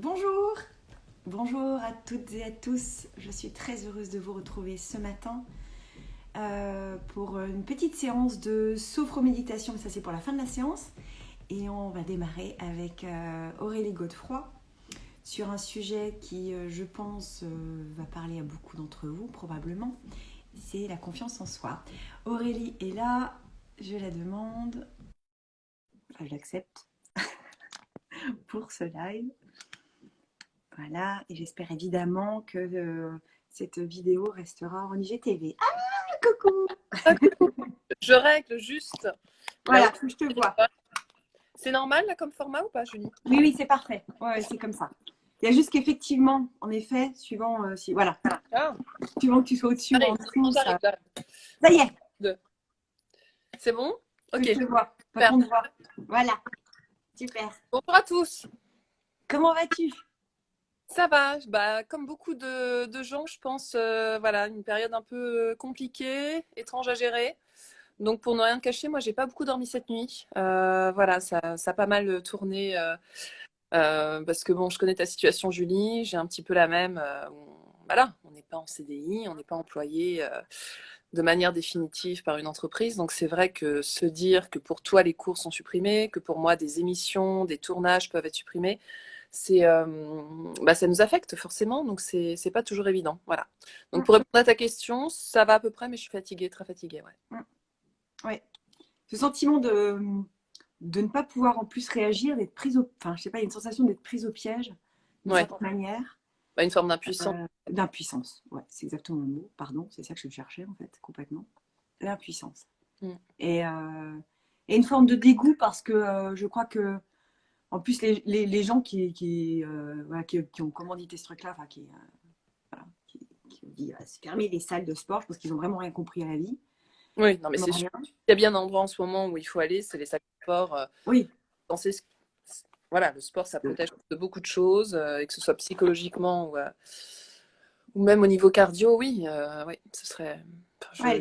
Bonjour, bonjour à toutes et à tous. Je suis très heureuse de vous retrouver ce matin pour une petite séance de sophroméditation. Ça, c'est pour la fin de la séance. Et on va démarrer avec Aurélie Godefroy sur un sujet qui, je pense, va parler à beaucoup d'entre vous, probablement. C'est la confiance en soi. Aurélie est là. Je la demande. Enfin, je l'accepte pour ce live. Voilà, et j'espère évidemment que cette vidéo restera en IGTV. Ah, coucou! Ah, coucou. Je règle juste là où Voilà, je te vois. c'est normal là comme format ou pas, Julie? Oui, oui, c'est parfait. Ouais, c'est comme ça. Il y a juste qu'effectivement, en effet, suivant si voilà, Ah, suivant que tu sois au-dessus ou en j'arrive, dessous, j'arrive, ça. j'arrive. Ça y est, Deux. C'est bon? je Ok, te vois. Pas super. qu'on te voit. Voilà, super. Bonjour à tous. Comment vas-tu? Ça va, bah, comme beaucoup de gens, je pense, voilà, une période un peu compliquée, étrange à gérer. Donc pour ne rien te cacher, moi j'ai pas beaucoup dormi cette nuit. Voilà, ça a pas mal tourné parce que bon, je connais ta situation, Julie, j'ai un petit peu la même. Voilà, on n'est pas en CDI, on n'est pas employé de manière définitive par une entreprise. Donc c'est vrai que se dire que pour toi les cours sont supprimés, que pour moi des émissions, des tournages peuvent être supprimés, c'est bah, ça nous affecte forcément. Donc c'est pas toujours évident. Voilà. Donc pour répondre à ta question, ça va à peu près, mais je suis fatiguée, très fatiguée. Ouais. Ouais. Ce sentiment de ne pas pouvoir en plus réagir, d'être prise au, enfin, je sais pas, il y a une sensation d'être prise au piège d'une Ouais. certaine manière. Bah, une forme d'impuissance. D'impuissance, ouais, c'est exactement le mot, pardon, c'est ça que je cherchais en fait, complètement. L'impuissance. Mm. Et une forme de dégoût parce que je crois que, en plus, les gens voilà, qui ont commandité ce truc-là, enfin, voilà, qui ont dit c'est fermer les salles de sport, je pense qu'ils n'ont vraiment rien compris à la vie. Oui, non, mais Non, c'est sûr. rien. Il y a bien un endroit en ce moment où il faut aller, c'est les salles de sport. Oui, Penser voilà, le sport, ça protège de beaucoup de choses, et que ce soit psychologiquement ou même au niveau cardio, oui, oui, ce serait. Enfin, ouais,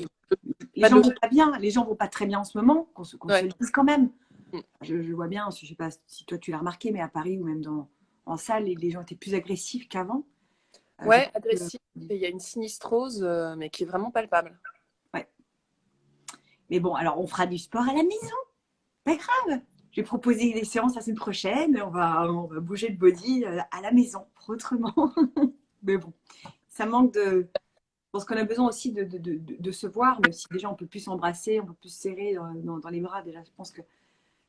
les pas de gens le vont pas bien, les gens vont pas très bien en ce moment, qu'on se ouais. le dise quand même. Mm. Je vois bien, je sais pas si toi tu l'as remarqué, mais à Paris ou même en salle, les gens étaient plus agressifs qu'avant. Je Ouais, pense que, agressif, et il y a une sinistrose, mais qui est vraiment palpable. ouais. Mais bon, alors on fera du sport à la maison. Pas grave. Je vais proposer des séances la semaine prochaine. On va bouger le body à la maison, autrement. Mais bon, ça manque de. Je pense qu'on a besoin aussi de se voir, même si déjà on peut plus s'embrasser, on peut plus se serrer dans les bras. Déjà, je pense que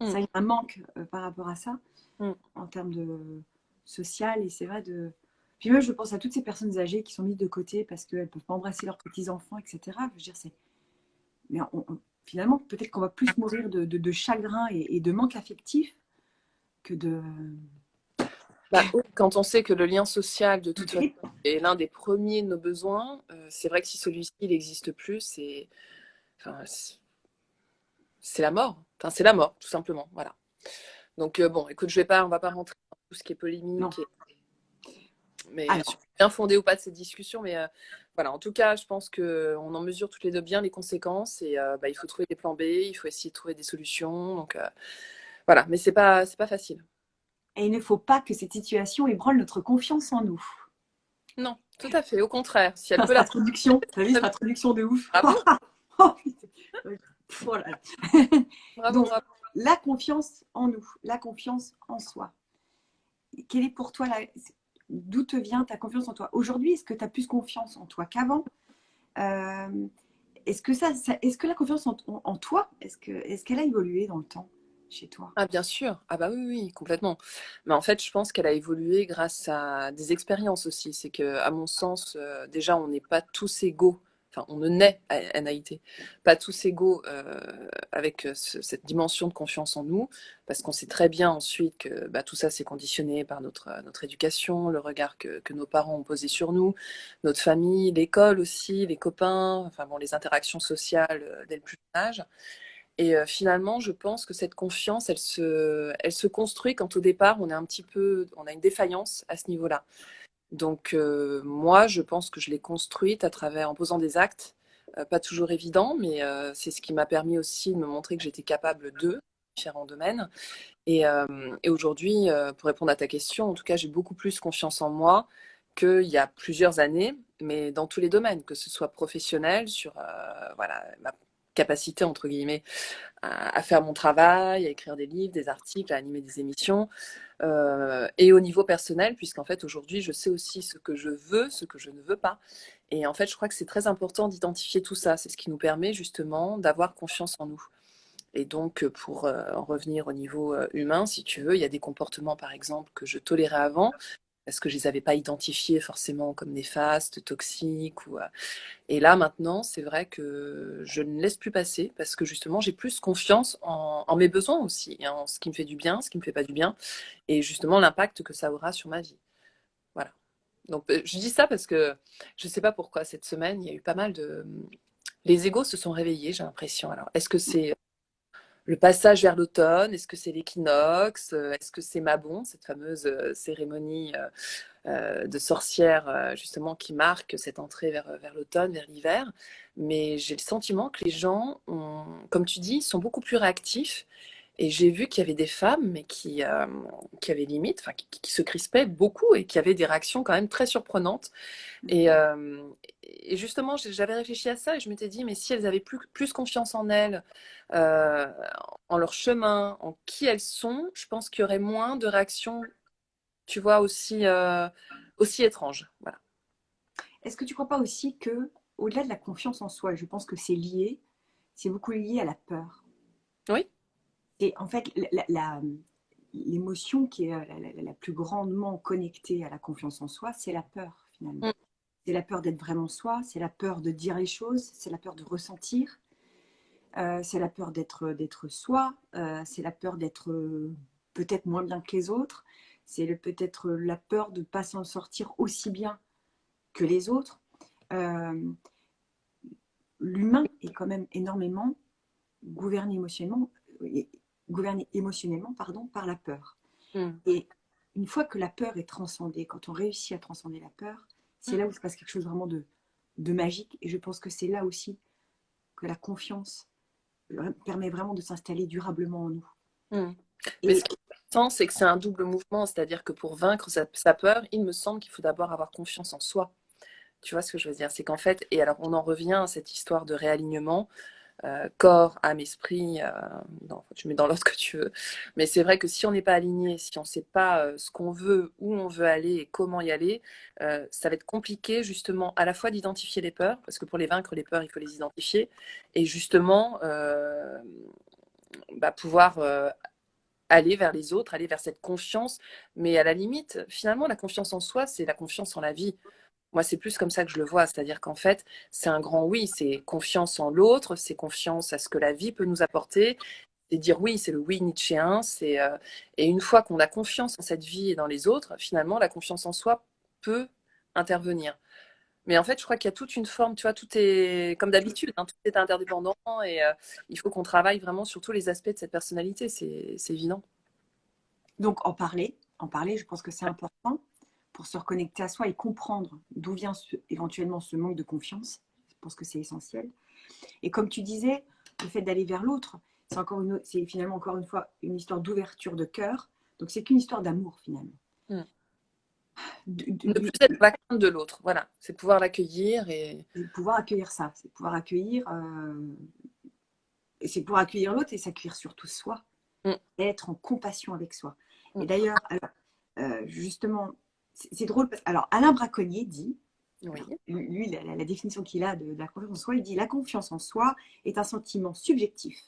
Mm. ça, il y a un manque par rapport à ça, Mm. en termes de social. Et c'est vrai de. Puis moi, je pense à toutes ces personnes âgées qui sont mises de côté parce qu'elles ne peuvent pas embrasser leurs petits-enfants, etc. Je veux dire, c'est. Mais finalement, peut-être qu'on va plus mourir de chagrin et de manque affectif que de. Bah, oui, quand on sait que le lien social, de de toute façon, grippe. est l'un des premiers de nos besoins, c'est vrai que si celui-ci n'existe plus, enfin, c'est la mort. Enfin, c'est la mort, tout simplement. Voilà. Donc, bon, écoute, on va pas rentrer dans tout ce qui est Non. polémique mais Alors, bien fondé ou pas de cette discussion. Mais voilà, en tout cas, je pense qu'on en mesure toutes les deux bien les conséquences et bah, il faut trouver des plans B, il faut essayer de trouver des solutions. Donc voilà, mais c'est pas facile. et il ne faut pas que cette situation ébranle notre confiance en nous. Non, tout à fait. Au contraire, si elle Enfin, peut cette la. introduction, t'as vu cette introduction de ouf. Bravo, Oh, putain. Oh là là. bravo, Donc, bravo. la confiance en nous, la confiance en soi. Quelle est pour toi d'où te vient ta confiance en toi? Aujourd'hui, est-ce que tu as plus confiance en toi qu'avant? Euh, est-ce que la confiance en toi, est-ce qu'elle a évolué dans le temps chez toi? Ah bien sûr, ah bah oui, oui, complètement. Mais en fait, je pense qu'elle a évolué grâce à des expériences aussi. C'est que, à mon sens, déjà, on n'est pas tous égaux. Enfin, on ne naît, NAIT, pas tous égaux avec cette dimension de confiance en nous, parce qu'on sait très bien ensuite que bah, tout ça, c'est conditionné par notre éducation, le regard que nos parents ont posé sur nous, notre famille, l'école aussi, les copains, enfin bon, les interactions sociales dès le plus jeune âge. Et finalement, je pense que cette confiance, elle se construit quand au départ, on a une défaillance à ce niveau-là. Donc moi, je pense que je l'ai construite en posant des actes, pas toujours évidents, mais c'est ce qui m'a permis aussi de me montrer que j'étais capable d'eux, différents domaines. Et aujourd'hui, pour répondre à ta question, en tout cas, j'ai beaucoup plus confiance en moi qu'il y a plusieurs années, mais dans tous les domaines, que ce soit professionnel, sur voilà, ma capacité, entre guillemets, à faire mon travail, à écrire des livres, des articles, à animer des émissions, et au niveau personnel, puisqu'en fait, aujourd'hui, je sais aussi ce que je veux, ce que je ne veux pas. Et en fait, je crois que c'est très important d'identifier tout ça. C'est ce qui nous permet justement d'avoir confiance en nous. Et donc, pour en revenir au niveau humain, si tu veux, il y a des comportements, par exemple, que je tolérais avant, parce que je ne les avais pas identifiés forcément comme néfastes, toxiques. Et là, maintenant, c'est vrai que je ne laisse plus passer, parce que justement, j'ai plus confiance en mes besoins aussi, et en ce qui me fait du bien, ce qui ne me fait pas du bien, et justement l'impact que ça aura sur ma vie. Voilà. Donc, je dis ça parce que je ne sais pas pourquoi, cette semaine, il y a eu pas mal de... Les égos se sont réveillés, j'ai l'impression. Alors, est-ce que c'est le passage vers l'automne? Est-ce que c'est l'équinoxe? Est-ce que c'est Mabon, cette fameuse cérémonie de sorcière, justement, qui marque cette entrée vers l'automne, vers l'hiver? Mais j'ai le sentiment que les gens, comme tu dis, sont beaucoup plus réactifs. Et j'ai vu qu'il y avait des femmes, mais qui avaient limite, enfin, qui se crispaient beaucoup et qui avaient des réactions quand même très surprenantes. Et justement, j'avais réfléchi à ça et je m'étais dit, mais si elles avaient plus confiance en elles, euh, en leur chemin, en qui elles sont, je pense qu'il y aurait moins de réactions, tu vois, aussi étranges. Voilà. Est-ce que tu crois pas aussi que, au-delà de la confiance en soi, je pense que c'est beaucoup lié à la peur. Oui. Et en fait, l'émotion qui est la plus grandement connectée à la confiance en soi, c'est la peur finalement. Mm. C'est la peur d'être vraiment soi, c'est la peur de dire les choses, c'est la peur de ressentir, c'est la peur d'être soi, c'est la peur d'être peut-être moins bien que les autres, c'est peut-être la peur de ne pas s'en sortir aussi bien que les autres. Euh, L'humain est quand même énormément gouverné émotionnellement, pardon, par la peur. Mm. Et une fois que la peur est transcendée, quand on réussit à transcender la peur, c'est là où se passe quelque chose vraiment de magique. Et je pense que c'est là aussi que la confiance permet vraiment de s'installer durablement en nous. Mm. Mais ce Et qui est important, c'est que c'est un double mouvement, c'est-à-dire que pour vaincre sa peur, il me semble qu'il faut d'abord avoir confiance en soi. Tu vois ce que je veux dire? C'est qu'en fait, et alors on en revient à cette histoire de réalignement, corps, âme, esprit, tu mets dans l'ordre que tu veux. Mais c'est vrai que si on n'est pas aligné, si on ne sait pas ce qu'on veut, où on veut aller et comment y aller, ça va être compliqué justement à la fois d'identifier les peurs, parce que pour les vaincre, les peurs, il faut les identifier, et justement pouvoir aller vers les autres, aller vers cette confiance. Mais à la limite, finalement, la confiance en soi, c'est la confiance en la vie. Moi, c'est plus comme ça que je le vois, c'est-à-dire qu'en fait, c'est un grand oui, c'est confiance en l'autre, c'est confiance à ce que la vie peut nous apporter, c'est dire oui, c'est le oui nietzschéen, et une fois qu'on a confiance en cette vie et dans les autres, finalement, la confiance en soi peut intervenir. Mais en fait, je crois qu'il y a toute une forme, tu vois, tout est comme d'habitude, hein, tout est interdépendant et il faut qu'on travaille vraiment sur tous les aspects de cette personnalité, c'est évident. donc en parler, je pense que c'est important pour se reconnecter à soi et comprendre d'où vient éventuellement ce manque de confiance. Je pense que c'est essentiel. Et comme tu disais, le fait d'aller vers l'autre, c'est finalement encore une fois une histoire d'ouverture de cœur. Donc c'est qu'une histoire d'amour finalement. Mm. De, Ne de- plus être dans la crainte de l'autre, voilà, c'est pouvoir l'accueillir et de pouvoir accueillir ça, c'est pouvoir accueillir, c'est pouvoir accueillir l'autre et s'accueillir surtout soi, Mm. et être en compassion avec soi. Et Mm. d'ailleurs, justement, c'est drôle parce alors Alain Braconnier dit, Oui. lui, la définition qu'il a de la confiance en soi, il dit la confiance en soi est un sentiment subjectif.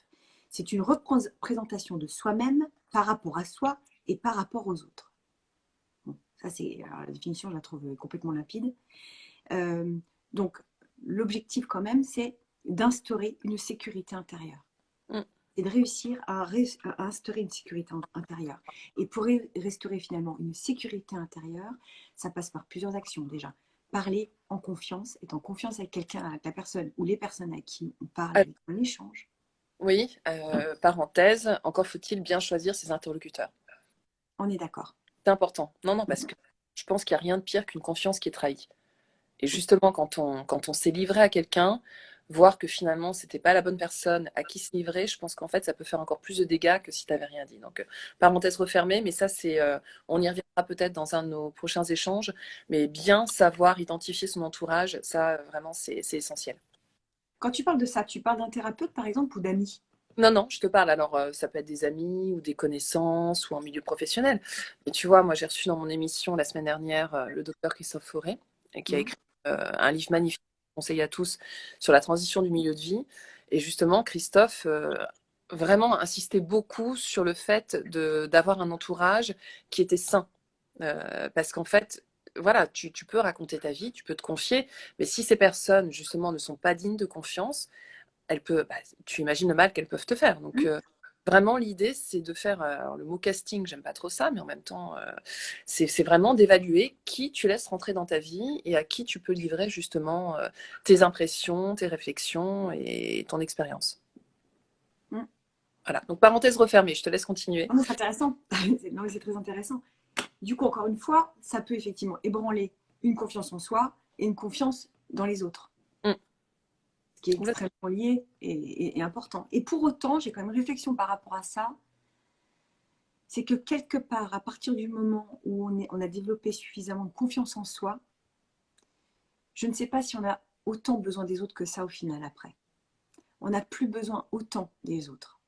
C'est une représentation de soi-même par rapport à soi et par rapport aux autres. Bon, ça, la définition, je la trouve complètement limpide. Euh, donc, l'objectif, quand même, c'est d'instaurer une sécurité intérieure. Mm. C'est de réussir à instaurer une sécurité intérieure. Et pour restaurer finalement une sécurité intérieure, ça passe par plusieurs actions déjà. Parler en confiance, être en confiance avec quelqu'un, avec la personne ou les personnes à qui on parle, Ah, avec un échange. oui, parenthèse, encore faut-il bien choisir ses interlocuteurs. On est d'accord. C'est important. Non, non, parce que je pense qu'il n'y a rien de pire qu'une confiance qui est trahie. Et justement, quand on s'est livré à quelqu'un, voir que finalement, c'était pas la bonne personne à qui se livrer, je pense qu'en fait, ça peut faire encore plus de dégâts que si tu n'avais rien dit. Donc, parenthèse refermée, mais ça, on y reviendra peut-être dans un de nos prochains échanges, mais bien savoir identifier son entourage, ça, vraiment, c'est essentiel. Quand tu parles de ça, tu parles d'un thérapeute par exemple ou d'amis? Non, non, je te parle. Alors, ça peut être des amis ou des connaissances ou en milieu professionnel. Mais tu vois, moi, j'ai reçu dans mon émission la semaine dernière le docteur Christophe Fauré, qui a Mhm. écrit un livre magnifique, que je conseille à tous, sur la transition du milieu de vie. Et justement, Christophe vraiment insistait beaucoup sur le fait d'avoir un entourage qui était sain. Parce qu'en fait, voilà, tu peux raconter ta vie, tu peux te confier, mais si ces personnes, justement, ne sont pas dignes de confiance, bah, tu imagines le mal qu'elles peuvent te faire. Donc, Mhm. vraiment, l'idée, c'est de faire, alors, le mot casting, j'aime pas trop ça, mais en même temps, c'est vraiment d'évaluer qui tu laisses rentrer dans ta vie et à qui tu peux livrer justement tes impressions, tes réflexions et ton expérience. Mhm. Voilà. Donc, parenthèse refermée, je te laisse continuer. Non, mais c'est intéressant. Non, mais c'est très intéressant. Du coup, encore une fois, ça peut effectivement ébranler une confiance en soi et une confiance dans les autres, Mm. ce qui est Complètement. extrêmement lié et important. Et pour autant, j'ai quand même une réflexion par rapport à ça, c'est que quelque part, à partir du moment où on a développé suffisamment de confiance en soi, je ne sais pas si on a autant besoin des autres que ça au final après. On n'a plus besoin autant des autres.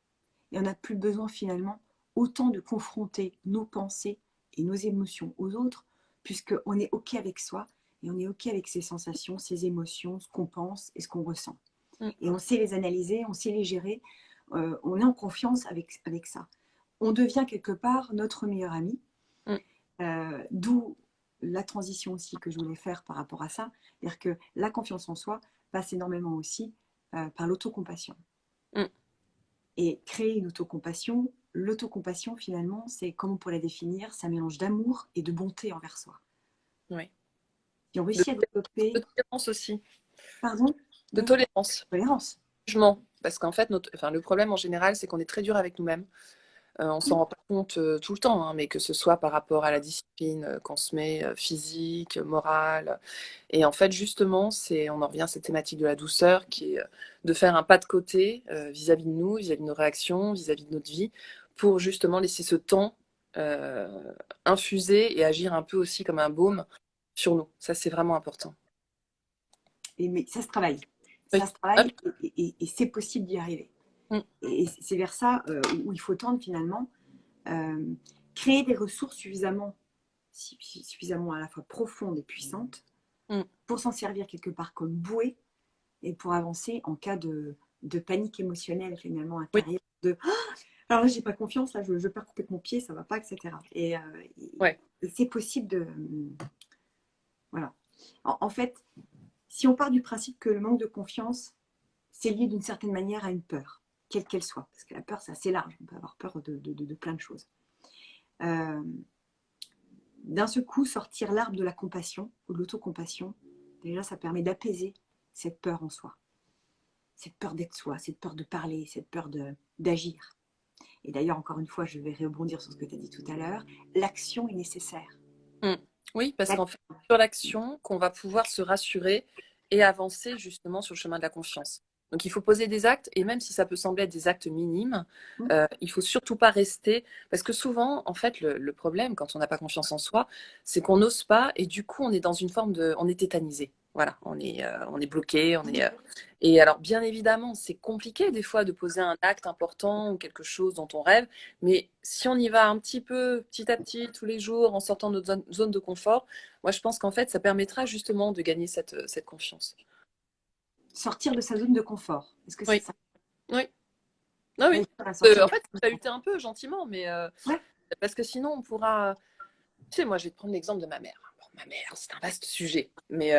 Et on n'a plus besoin finalement autant de confronter nos pensées et nos émotions aux autres, puisqu'on est OK avec soi et on est OK avec ses sensations, ses émotions, ce qu'on pense et ce qu'on ressent. Mm. Et on sait les analyser, on sait les gérer, on est en confiance avec ça. On devient quelque part notre meilleur ami, Mm. d'où la transition aussi que je voulais faire par rapport à ça, c'est-à-dire que la confiance en soi passe énormément aussi par l'autocompassion. Mm. Et créer une autocompassion, l'autocompassion finalement, c'est, comme on pourrait la définir, c'est un mélange d'amour et de bonté envers soi. Oui. Si on De, réussit à de développer, tolérance aussi. pardon, De tolérance. tolérance. Jugement. Parce qu'en fait, le problème en général, c'est qu'on est très dur avec nous-mêmes. On s'en rend pas compte tout le temps, hein, mais que ce soit par rapport à la discipline qu'on se met, physique, morale. Et en fait, justement, on en revient à cette thématique de la douceur, qui est de faire un pas de côté vis-à-vis de nous, vis-à-vis de nos réactions, vis-à-vis de notre vie, pour justement laisser ce temps euh, infuser et agir un peu aussi comme un baume sur nous. Ça, c'est vraiment important. Mais ça se travaille. Ça Oui. se Ah travaille et c'est possible d'y arriver. oui. Et c'est vers ça où il faut tendre finalement. Euh, créer des ressources suffisamment à la fois profondes et puissantes Mm, mm. pour s'en servir quelque part comme bouée et pour avancer en cas de panique émotionnelle finalement Oui, intérieure, de alors là j'ai pas confiance, là je perds complètement pied, ça va pas, etc. ouais. Et c'est possible de voilà. En fait, si on part du principe que le manque de confiance c'est lié d'une certaine manière à une peur, quelle qu'elle soit, parce que la peur c'est assez large, on peut avoir peur de plein de choses. Euh, D'un seul coup, sortir l'arbre de la compassion ou de l'autocompassion, déjà ça permet d'apaiser cette peur en soi, cette peur d'être soi, cette peur de parler, cette peur d'agir. Et d'ailleurs, encore une fois, je vais rebondir sur ce que tu as dit tout à l'heure, l'action est nécessaire. Mm. Oui, parce qu'en fait, c'est sur l'action qu'on va pouvoir se rassurer et avancer justement sur le chemin de la confiance. Donc il faut poser des actes, et même si ça peut sembler être des actes minimes, il faut surtout pas rester, parce que souvent, en fait, le problème quand on n'a pas confiance en soi, c'est qu'on n'ose pas, et du coup, on est dans une forme on est tétanisé. Voilà, on est bloqué, et alors, bien évidemment, c'est compliqué des fois de poser un acte important ou quelque chose dont on rêve, mais si on y va un petit peu, petit à petit, tous les jours, en sortant de notre zone de confort, moi, je pense qu'en fait, ça permettra justement de gagner cette confiance. Sortir de sa zone de confort. Est-ce que c'est Oui, ça? oui, ah oui. Sortir En de fait, sa zone ça de lutter un peu gentiment, mais confort. Ouais. parce que sinon, on pourra. Tu sais, moi, je vais te prendre l'exemple de ma mère. Bon, ma mère, c'est un vaste sujet, mais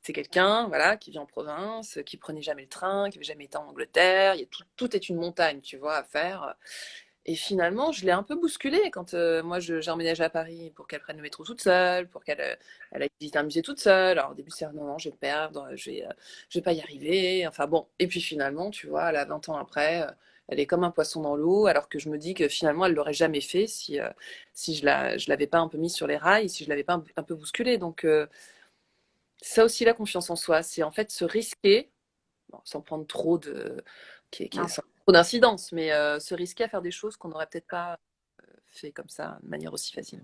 c'est quelqu'un, voilà, qui vit en province, qui prenait jamais le train, qui n'avait jamais été en Angleterre. Tout est une montagne, tu vois, à faire. Et finalement, je l'ai un peu bousculée quand moi j'ai emménagé à Paris pour qu'elle prenne le métro toute seule, pour qu'elle aille visiter un musée toute seule. Alors au début, c'est non, non, je vais me perdre, je vais pas y arriver. Enfin bon. Et puis finalement, tu vois, elle a 20 ans après, elle est comme un poisson dans l'eau, alors que je me dis que finalement, elle l'aurait jamais fait si je l'avais pas un peu mise sur les rails, si je l'avais pas un peu bousculée. Donc, ça aussi, la confiance en soi, c'est en fait se risquer bon, sans prendre trop de, Non. sans trop d'incidence, mais se risquer à faire des choses qu'on n'aurait peut-être pas fait comme ça de manière aussi facile.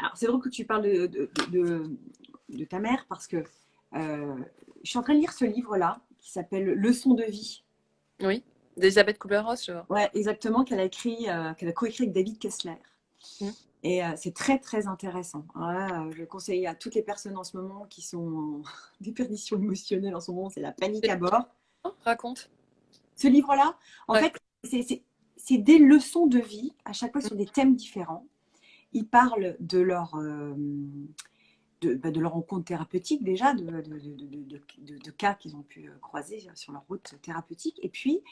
Alors, c'est drôle que tu parles de ta mère parce que je suis en train de lire ce livre-là qui s'appelle Leçon de vie. Oui, d'Elisabeth Kubler-Ross, je vois. Ouais, exactement, qu'elle a coécrit avec David Kessler. Mm. Et c'est très, très intéressant. Alors là, je le conseille à toutes les personnes en ce moment qui sont en déperdition émotionnelle en ce moment, c'est la panique à bord. Oh, raconte. Ce livre-là, en Ouais. fait, c'est des leçons de vie, à chaque fois sur des thèmes différents. Ils parlent de de leur rencontre thérapeutique déjà, de cas qu'ils ont pu croiser sur leur route thérapeutique, et puis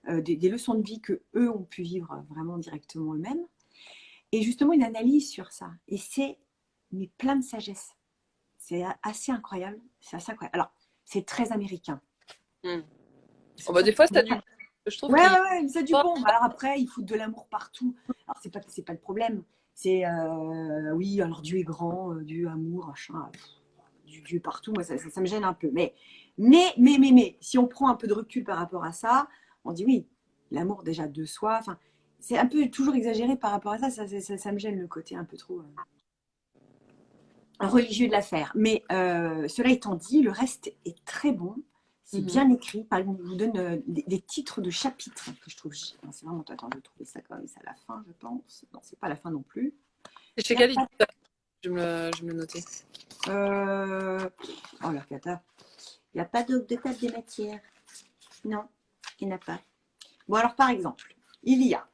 des leçons de vie que eux ont pu vivre vraiment directement eux-mêmes. Et justement, une analyse sur ça. Et c'est mais plein de sagesse. C'est assez incroyable. C'est assez incroyable. Alors, c'est très américain. Mm. C'est Oh, pour bah, ça des fois, c'est du. Je trouve ouais, qu'il. ouais, ouais, c'est du bon. Alors après, ils foutent de l'amour partout. Alors, c'est pas le problème. C'est, oui, alors Dieu est grand, Dieu amour, machin, du Dieu partout. Moi, ça me gêne un peu. Mais, si on prend un peu de recul par rapport à ça, on dit oui, l'amour déjà de soi. Enfin, c'est un peu toujours exagéré par rapport à ça. Ça me gêne le côté un peu trop religieux de l'affaire. Mais cela étant dit, le reste est très bon. C'est bien écrit. Par exemple, il vous donne des titres de chapitres que je trouve. C'est vraiment. Attends, je vais trouver ça quand même. C'est à la fin, je pense. Non, c'est pas à la fin non plus. C'est chez quel éditeur? Je me le noter. Oh la cata. Il n'y a pas de table des matières. Non, il n'y en a pas. Bon, alors par exemple, il y a.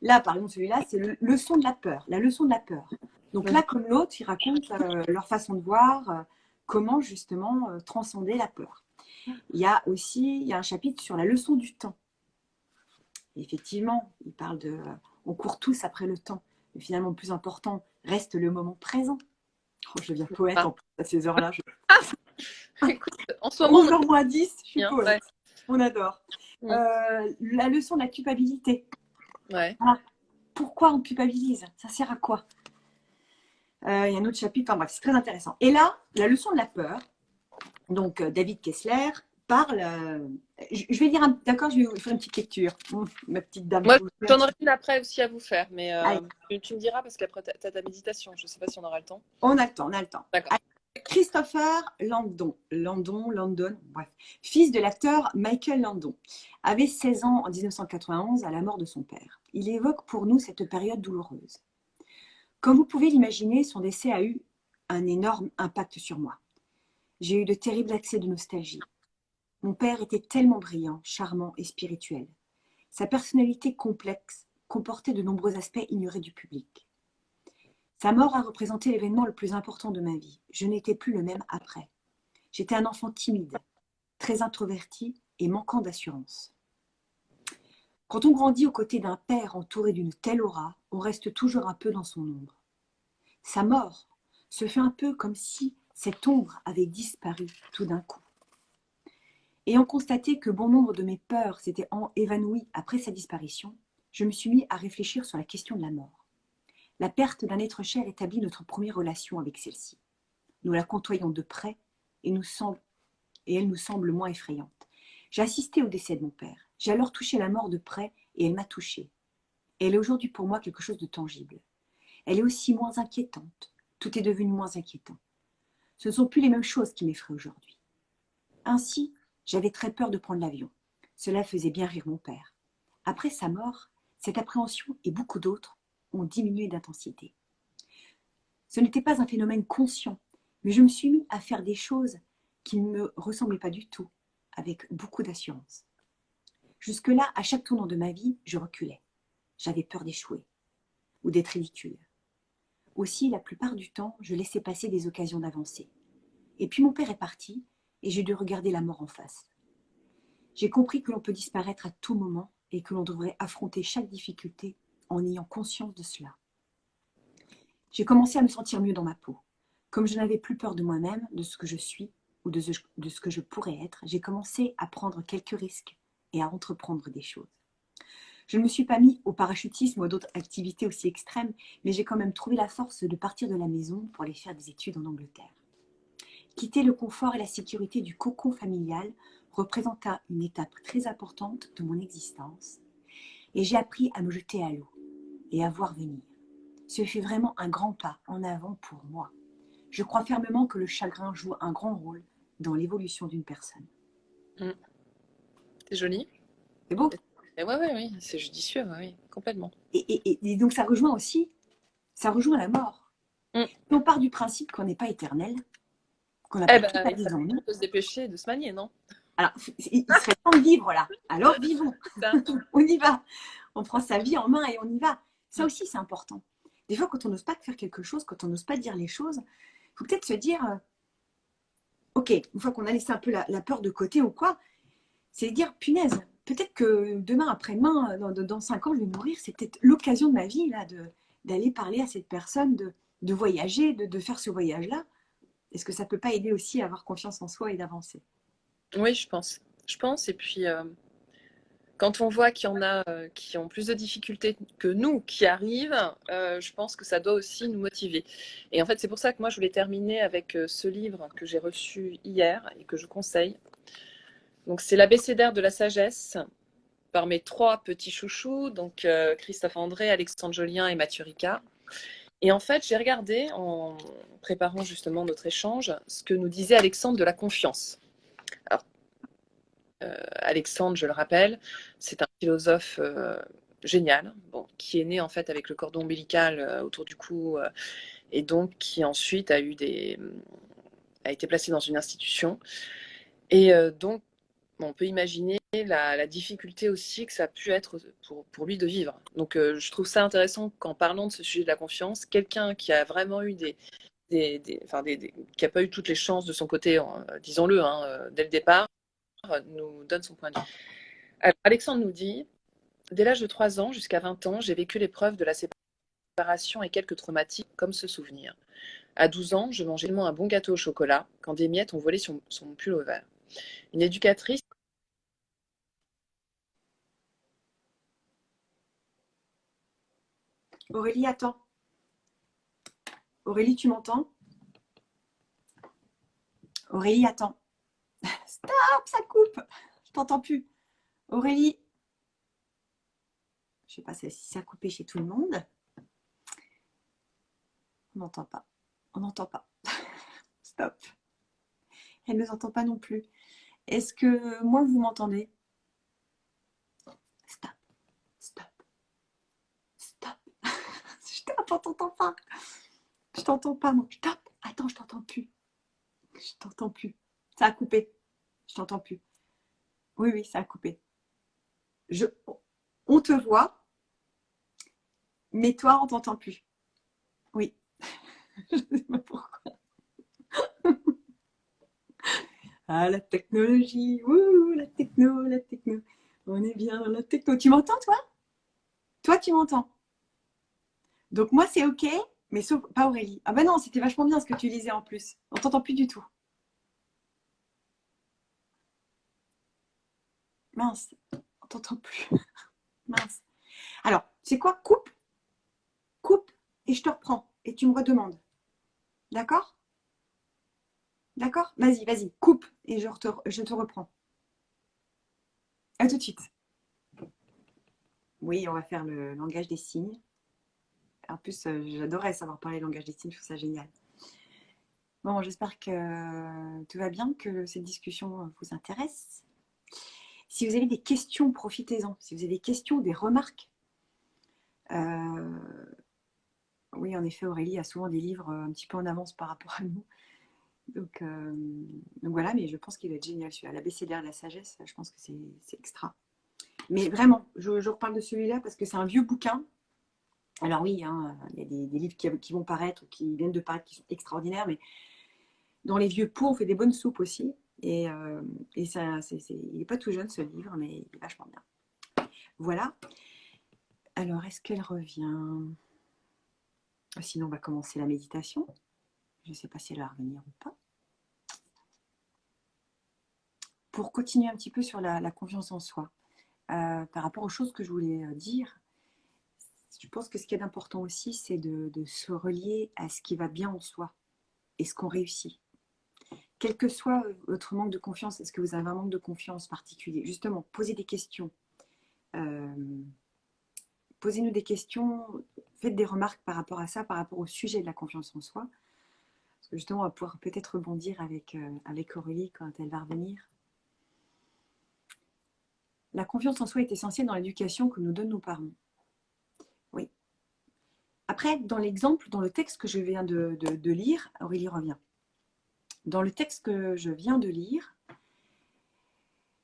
Là, par exemple, celui-là, c'est leçon de la peur. La leçon de la peur. Donc là, comme l'autre, ils racontent leur façon de voir, comment justement transcender la peur. Il y a un chapitre sur la leçon du temps. Et effectivement, il parle de. On court tous après le temps. Mais finalement, le plus important reste le moment présent. Oh, je deviens poète en plus à ces heures-là. Écoute, en ce moment, 11h-10, je suis poète. ouais. On adore. Mm. La leçon de la culpabilité. Ouais. Ah, pourquoi on culpabilise? Ça sert à quoi? Il y a un autre chapitre, enfin bref, c'est très intéressant. Et là, la leçon de la peur, donc David Kessler parle. Je vais lire d'accord, je vais vous faire une petite lecture. Ma petite dame. Moi, j'en aurai une après aussi à vous faire, mais Allez, tu me diras parce qu'après, tu as ta méditation. Je ne sais pas si on aura le temps. on a le temps, on a le temps. D'accord. Christopher Landon, bref, fils de l'acteur Michael Landon, avait 16 ans en 1991 à la mort de son père. Il évoque pour nous cette période douloureuse. Comme vous pouvez l'imaginer, son décès a eu un énorme impact sur moi. J'ai eu de terribles accès de nostalgie. Mon père était tellement brillant, charmant et spirituel. Sa personnalité complexe comportait de nombreux aspects ignorés du public. Sa mort a représenté l'événement le plus important de ma vie. Je n'étais plus le même après. J'étais un enfant timide, très introverti et manquant d'assurance. Quand on grandit aux côtés d'un père entouré d'une telle aura, on reste toujours un peu dans son ombre. Sa mort se fait un peu comme si cette ombre avait disparu tout d'un coup. Ayant constaté que bon nombre de mes peurs s'étaient évanouies après sa disparition, je me suis mis à réfléchir sur la question de la mort. La perte d'un être cher établit notre première relation avec celle-ci. Nous la côtoyons de près et elle nous semble moins effrayante. J'ai assisté au décès de mon père. J'ai alors touché la mort de près et elle m'a touchée. Elle est aujourd'hui pour moi quelque chose de tangible. Elle est aussi moins inquiétante. Tout est devenu moins inquiétant. Ce ne sont plus les mêmes choses qui m'effraient aujourd'hui. Ainsi, j'avais très peur de prendre l'avion. Cela faisait bien rire mon père. Après sa mort, cette appréhension et beaucoup d'autres ont diminué d'intensité. Ce n'était pas un phénomène conscient, mais je me suis mis à faire des choses qui ne me ressemblaient pas du tout, avec beaucoup d'assurance. Jusque-là, à chaque tournant de ma vie, je reculais. J'avais peur d'échouer ou d'être ridicule. Aussi, la plupart du temps, je laissais passer des occasions d'avancer. Et puis mon père est parti et j'ai dû regarder la mort en face. J'ai compris que l'on peut disparaître à tout moment et que l'on devrait affronter chaque difficulté en ayant conscience de cela. J'ai commencé à me sentir mieux dans ma peau. Comme je n'avais plus peur de moi-même, de ce que je suis ou de ce que je pourrais être, j'ai commencé à prendre quelques risques et à entreprendre des choses. Je ne me suis pas mis au parachutisme ou à d'autres activités aussi extrêmes, mais j'ai quand même trouvé la force de partir de la maison pour aller faire des études en Angleterre. Quitter le confort et la sécurité du cocon familial représenta une étape très importante de mon existence et j'ai appris à me jeter à l'eau et à voir venir. Ce fut vraiment un grand pas en avant pour moi. Je crois fermement que le chagrin joue un grand rôle dans l'évolution d'une personne. Mm. C'est joli. C'est beau. Et ouais, oui, c'est judicieux, ouais, oui, complètement. Et donc ça rejoint aussi, ça rejoint la mort. Mm. On part du principe qu'on n'est pas éternel, qu'on n'a Eh pas ben, tout à il vivre en nous. faut se dépêcher de se manier, non? Alors, il serait temps de vivre là. Alors vivons. Ça. On y va. On prend sa vie en main et on y va. Ça Mm. aussi, c'est important. Des fois, quand on n'ose pas faire quelque chose, quand on n'ose pas dire les choses, il faut peut-être se dire, ok, une fois qu'on a laissé un peu la peur de côté ou quoi, c'est dire, punaise, peut-être que demain, après-demain, dans 5 ans, je vais mourir. C'est peut-être l'occasion de ma vie là, d'aller parler à cette personne, de voyager, de faire ce voyage-là. Est-ce que ça ne peut pas aider aussi à avoir confiance en soi et d'avancer? Oui, je pense. Je pense. Et puis, quand on voit qu'il y en a qui ont plus de difficultés que nous qui arrivent, je pense que ça doit aussi nous motiver. Et en fait, c'est pour ça que moi, je voulais terminer avec ce livre que j'ai reçu hier et que je conseille. Donc, c'est l'Abécédaire de la sagesse par mes 3 petits chouchous, donc Christophe André, Alexandre Jolien et Mathieu Ricard. Et en fait, j'ai regardé, en préparant justement notre échange, ce que nous disait Alexandre de la confiance. Alors, Alexandre, je le rappelle, c'est un philosophe génial, bon, qui est né en fait avec le cordon ombilical autour du cou et donc qui ensuite a été placé dans une institution. Et donc, bon, on peut imaginer la difficulté aussi que ça a pu être pour lui de vivre. Donc, je trouve ça intéressant qu'en parlant de ce sujet de la confiance, quelqu'un qui a vraiment eu qui n'a pas eu toutes les chances de son côté, disons-le, hein, dès le départ, nous donne son point de vue. Alors, Alexandre nous dit, dès l'âge de 3 ans jusqu'à 20 ans, j'ai vécu l'épreuve de la séparation et quelques traumatiques comme ce souvenir. À 12 ans, je mangeais tellement un bon gâteau au chocolat quand des miettes ont volé sur son pull au vert. Une éducatrice. Aurélie, attends. Aurélie, tu m'entends? Aurélie, attends. Stop, ça coupe. Je t'entends plus. Aurélie. Je ne sais pas si ça a coupé chez tout le monde. On n'entend pas. On n'entend pas. Stop. Elle ne nous entend pas non plus. Est-ce que moi, vous m'entendez? Stop. Stop. Stop. Stop, on t'entend pas. Je t'entends pas, moi. Stop. Attends, je t'entends plus. Je t'entends plus. Ça a coupé. Je t'entends plus. Oui, oui, ça a coupé. On te voit, mais toi, on t'entend plus. Oui. Je ne sais pas pourquoi. Ah, la technologie. Ouh, la techno, la techno. On est bien dans la techno. Tu m'entends, toi? Toi, tu m'entends. Donc, moi, c'est OK, mais sauf pas Aurélie. Ah, bah non, c'était vachement bien ce que tu disais en plus. On t'entend plus du tout. Mince, on t'entend plus. Mince. Alors, c'est quoi? Coupe, coupe, et je te reprends. Et tu me redemandes. D'accord? D'accord? Vas-y, vas-y, coupe, et je te reprends. À tout de suite. Oui, on va faire le langage des signes. En plus, j'adorais savoir parler le langage des signes, je trouve ça génial. Bon, j'espère que tout va bien, que cette discussion vous intéresse. Si vous avez des questions, profitez-en. Si vous avez des questions, des remarques, oui, en effet, Aurélie a souvent des livres un petit peu en avance par rapport à nous. Donc voilà, mais je pense qu'il va être génial celui-là. L'Abécédaire de la sagesse, je pense que c'est extra. Mais vraiment, je reparle de celui-là parce que c'est un vieux bouquin. Alors oui, hein, il y a des livres qui vont paraître, qui viennent de paraître, qui sont extraordinaires, mais dans les vieux pots, on fait des bonnes soupes aussi. Et ça, il n'est pas tout jeune ce livre, mais il est vachement bien. Voilà. Alors, est-ce qu'elle revient? Sinon, on va commencer la méditation. Je ne sais pas si elle va revenir ou pas. Pour continuer un petit peu sur la confiance en soi, par rapport aux choses que je voulais dire, je pense que ce qui est important aussi, c'est de se relier à ce qui va bien en soi et ce qu'on réussit. quel que soit votre manque de confiance, est-ce que vous avez un manque de confiance particulier? Justement, posez des questions. Euh, Posez-nous des questions, faites des remarques par rapport à ça, par rapport au sujet de la confiance en soi. Parce que justement, on va pouvoir peut-être rebondir avec Aurélie quand elle va revenir. La confiance en soi est essentielle dans l'éducation que nous donnent nos parents. Oui. Après, dans l'exemple, dans le texte que je viens de lire, Aurélie revient. Dans le texte que je viens de lire,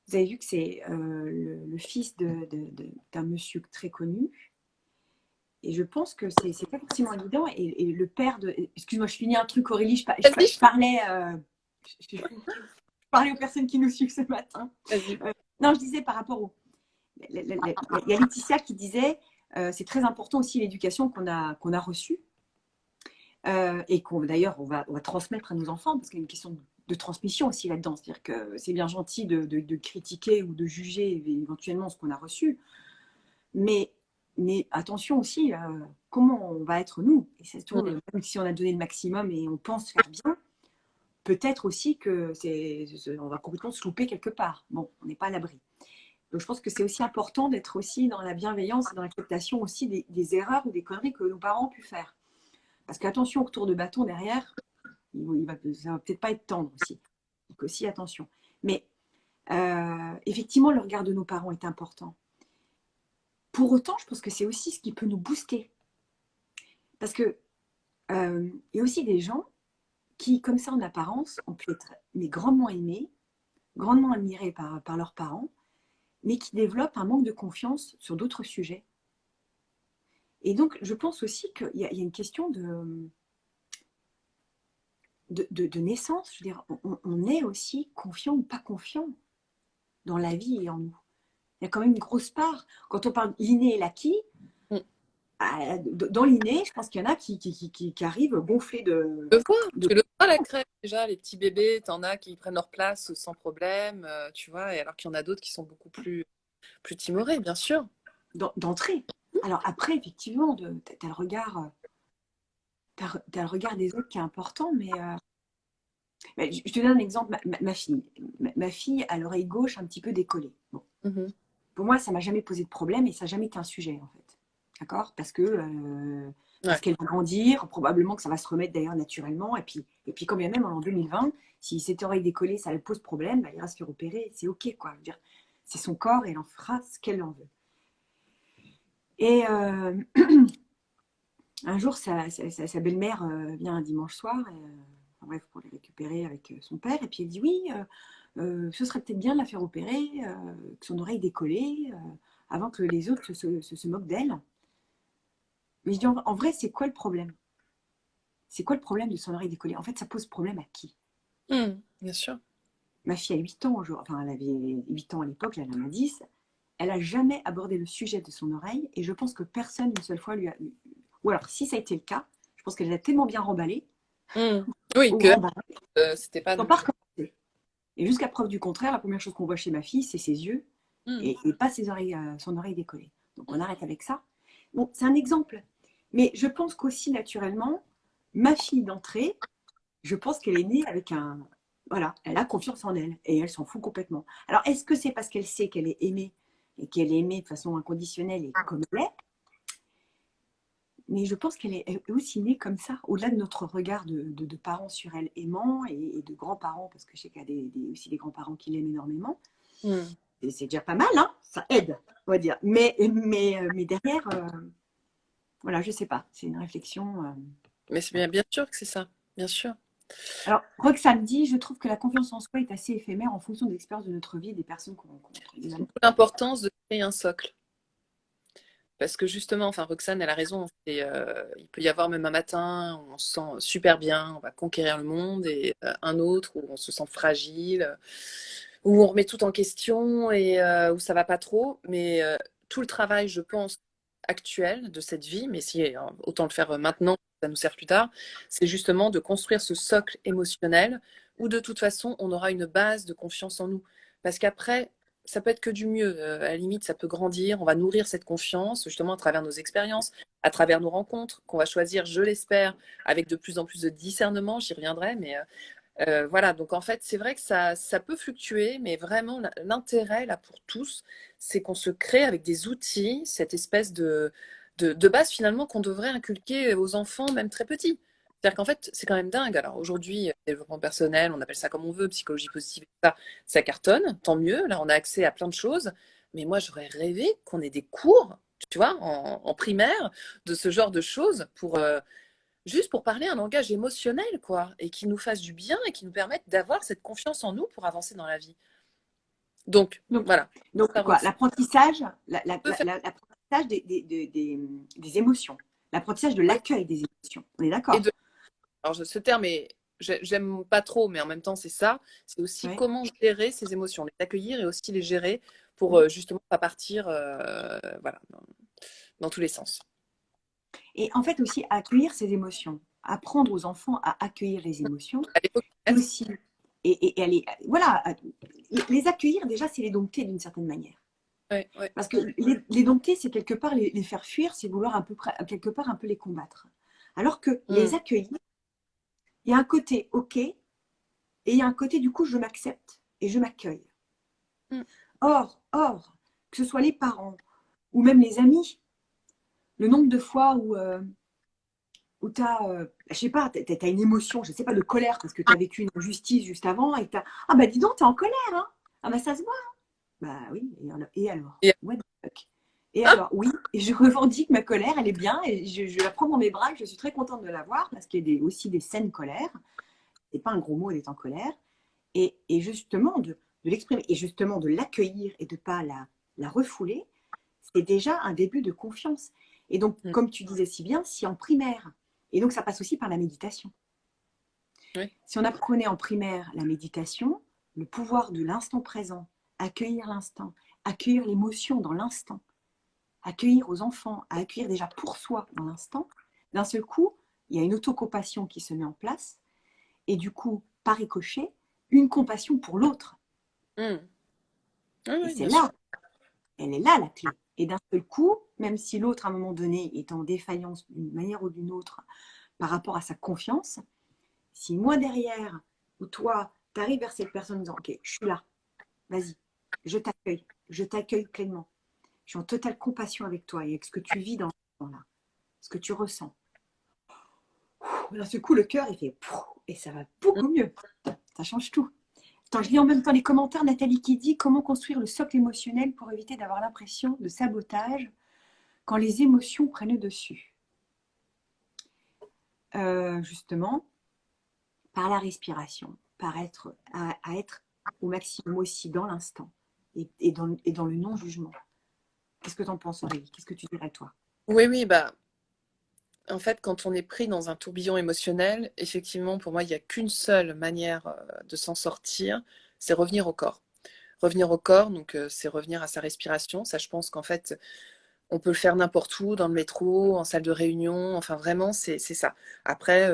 vous avez vu que c'est le fils d'un monsieur très connu. Et je pense que c'est pas forcément évident. Et le père de... Excuse-moi, je finis un truc, Aurélie. Je parlais aux personnes qui nous suivent ce matin. Non, je disais par rapport au... Il y a Laetitia qui disait c'est très important aussi l'éducation qu'on a reçue et qu'on d'ailleurs on va transmettre à nos enfants parce qu'il y a une question de transmission aussi là-dedans. C'est-à-dire que c'est bien gentil de critiquer ou de juger éventuellement ce qu'on a reçu, mais attention aussi comment on va être nous. Et c'est tout, même si on a donné le maximum et on pense faire bien, peut-être aussi que on va complètement se louper quelque part. Bon, on n'est pas à l'abri. Donc je pense que c'est aussi important d'être aussi dans la bienveillance et dans l'acceptation aussi des erreurs ou des conneries que nos parents ont pu faire. Parce qu'attention au retour de bâton derrière, ça va peut-être pas être tendre aussi. Donc aussi attention. Mais effectivement, le regard de nos parents est important. Pour autant, je pense que c'est aussi ce qui peut nous booster. Parce que il y a aussi des gens qui, comme ça en apparence, ont pu être grandement aimés, grandement admirés par leurs parents, mais qui développent un manque de confiance sur d'autres sujets. Et donc, je pense aussi qu'il y a une question de naissance. Je veux dire, on est aussi confiant ou pas confiant dans la vie et en nous. Il y a quand même une grosse part. Quand on parle l'inné et l'acquis, dans l'inné, je pense qu'il y en a qui arrivent gonflés de... Tu le vois à la crèche déjà, les petits bébés, t'en as qui prennent leur place sans problème, tu vois, et alors qu'il y en a d'autres qui sont beaucoup plus timorés, bien sûr. D'entrée. Alors après, effectivement, t'as le regard... T'as le regard des autres qui est important, mais je te donne un exemple. Ma fille. Ma fille a l'oreille gauche un petit peu décollée. Bon. Pour moi, ça m'a jamais posé de problème et ça n'a jamais été un sujet, en fait. D'accord? Parce qu'elle va grandir, probablement que ça va se remettre d'ailleurs naturellement. Et puis quand bien même en 2020, si cette oreille décollée, ça lui pose problème, bah, elle ira se faire opérer. C'est OK, quoi. Je veux dire, c'est son corps et elle en fera ce qu'elle en veut. Et un jour, sa belle-mère vient un dimanche soir, bref, pour les récupérer avec son père, et puis elle dit oui, ce serait peut-être bien de la faire opérer, que son oreille décollée, avant que les autres se moquent d'elle. Mais je dis en vrai, c'est quoi le problème? C'est quoi le problème de son oreille décollée? En fait, ça pose problème à qui? Bien sûr. Ma fille a 8 ans aujourd'hui, enfin elle avait 8 ans à l'époque, là elle en a 10. Elle n'a jamais abordé le sujet de son oreille, et je pense que personne une seule fois lui a... Ou alors, si ça a été le cas, je pense qu'elle l'a tellement bien remballé. Oui, que c'était pas... Et jusqu'à preuve du contraire, la première chose qu'on voit chez ma fille, c'est ses yeux et pas son oreille décollée. Donc on arrête avec ça. Bon, c'est un exemple. Mais je pense qu'aussi naturellement, ma fille d'entrée, je pense qu'elle est née avec un... Voilà, elle a confiance en elle et elle s'en fout complètement. Alors, est-ce que c'est parce qu'elle sait qu'elle est aimée et qu'elle est aimée de façon inconditionnelle et comme elle est? Mais je pense qu'elle est aussi née comme ça, au-delà de notre regard de parents sur elle aimants et de grands-parents, parce que je sais qu'il y a aussi des grands-parents qui l'aiment énormément. Et c'est déjà pas mal, hein, ça aide, on va dire. Mais derrière, voilà, je sais pas, c'est une réflexion. Mais c'est bien sûr que c'est ça, bien sûr. Alors, Roxane dit, je trouve que la confiance en soi est assez éphémère en fonction de l'expérience de notre vie et des personnes qu'on rencontre. L'importance de créer un socle. Parce que justement, enfin, Roxane, elle a raison. Il peut y avoir même un matin où on se sent super bien, on va conquérir le monde, et un autre où on se sent fragile, où on remet tout en question et où ça va pas trop. Mais tout le travail, je pense, actuel de cette vie, mais si autant le faire maintenant, ça nous sert plus tard, c'est justement de construire ce socle émotionnel où de toute façon, on aura une base de confiance en nous. Parce qu'après, ça peut être que du mieux. À la limite, ça peut grandir. On va nourrir cette confiance justement à travers nos expériences, à travers nos rencontres, qu'on va choisir, je l'espère, avec de plus en plus de discernement. J'y reviendrai, mais Voilà, donc en fait, c'est vrai que ça peut fluctuer, mais vraiment, l'intérêt, là, pour tous, c'est qu'on se crée avec des outils, cette espèce de base, finalement, qu'on devrait inculquer aux enfants, même très petits. C'est-à-dire qu'en fait, c'est quand même dingue. Alors aujourd'hui, développement personnel, on appelle ça comme on veut, psychologie positive, ça cartonne, tant mieux. Là, on a accès à plein de choses. Mais moi, j'aurais rêvé qu'on ait des cours, tu vois, en primaire, de ce genre de choses pour, juste pour parler un langage émotionnel, quoi, et qui nous fasse du bien et qui nous permette d'avoir cette confiance en nous pour avancer dans la vie. Donc, Donc, voilà. donc Ça quoi? reçoit. L'apprentissage, Peut faire l'apprentissage des émotions, l'apprentissage de oui. l'accueil des émotions. On est Et d'accord? de, alors, ce terme, j'aime pas trop, mais en même temps, c'est ça. C'est aussi Ouais. comment gérer ces émotions, les accueillir et aussi les gérer pour justement pas partir voilà, dans tous les sens. Et en fait aussi accueillir ses émotions, apprendre aux enfants à accueillir les émotions, À l'époque, et aussi, et aller, voilà, les accueillir déjà, c'est les dompter d'une certaine manière. ouais, ouais. Parce que les dompter, c'est quelque part les faire fuir, c'est vouloir un peu, quelque part un peu les combattre. Alors que Mm, les accueillir, il y a un côté OK, et il y a un côté du coup, je m'accepte et je m'accueille. mm. Or, que ce soit les parents ou même les amis, le nombre de fois où tu as, je sais pas, t'as une émotion, je sais pas, de colère parce que tu as vécu une injustice juste avant et tu as, ah bah dis donc, tu es en colère, hein. Ah bah ça se voit. Bah oui, et alors Et- What the fuck. Et Ah, alors, oui, je revendique ma colère, elle est bien, et je la prends dans mes bras, et je suis très contente de la voir, parce qu'il y a aussi des saines colères. C'est pas un gros mot d'être en colère. Et justement, de l'exprimer, et justement de l'accueillir et de ne pas la refouler, c'est déjà un début de confiance. Et donc, mm, comme tu disais si bien, si en primaire, et donc ça passe aussi par la méditation. oui. Si on apprenait en primaire la méditation, le pouvoir de l'instant présent, accueillir l'instant, accueillir l'émotion dans l'instant, accueillir aux enfants, à accueillir déjà pour soi dans l'instant, d'un seul coup, il y a une autocompassion qui se met en place, et du coup, par ricochet, une compassion pour l'autre. Mm. Oui, Et oui, c'est bien sûr. là, elle est là la clé. Et d'un seul coup, même si l'autre, à un moment donné, est en défaillance d'une manière ou d'une autre par rapport à sa confiance, si moi derrière, ou toi, tu arrives vers cette personne en disant, OK, je suis là, vas-y, je t'accueille pleinement, je suis en totale compassion avec toi et avec ce que tu vis dans ce moment-là, ce que tu ressens. D'un seul coup, le cœur, il fait, et ça va Mm. beaucoup mieux. Ça change tout. Attends, je lis en même temps les commentaires. Nathalie qui dit comment construire le socle émotionnel pour éviter d'avoir l'impression de sabotage quand les émotions prennent le dessus. Justement, par la respiration, par être, à être au maximum aussi dans l'instant et dans le non-jugement. Qu'est-ce que tu en penses, Aurélie? Qu'est-ce que tu dirais, toi? Oui, oui, bah, en fait, quand on est pris dans un tourbillon émotionnel, effectivement, pour moi, il n'y a qu'une seule manière de s'en sortir, c'est revenir au corps. Revenir au corps, donc c'est revenir à sa respiration. Ça, je pense qu'en fait, on peut le faire n'importe où, dans le métro, en salle de réunion, enfin vraiment, c'est ça. Après,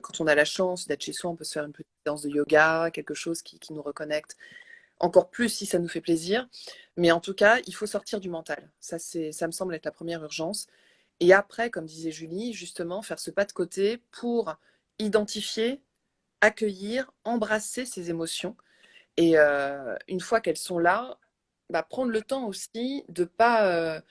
quand on a la chance d'être chez soi, on peut se faire une petite séance de yoga, quelque chose qui nous reconnecte. Encore plus si ça nous fait plaisir. Mais en tout cas, il faut sortir du mental. Ça me semble être la première urgence. Et après, comme disait Julie, justement, faire ce pas de côté pour identifier, accueillir, embrasser ces émotions. Et une fois qu'elles sont là, bah, prendre le temps aussi de pas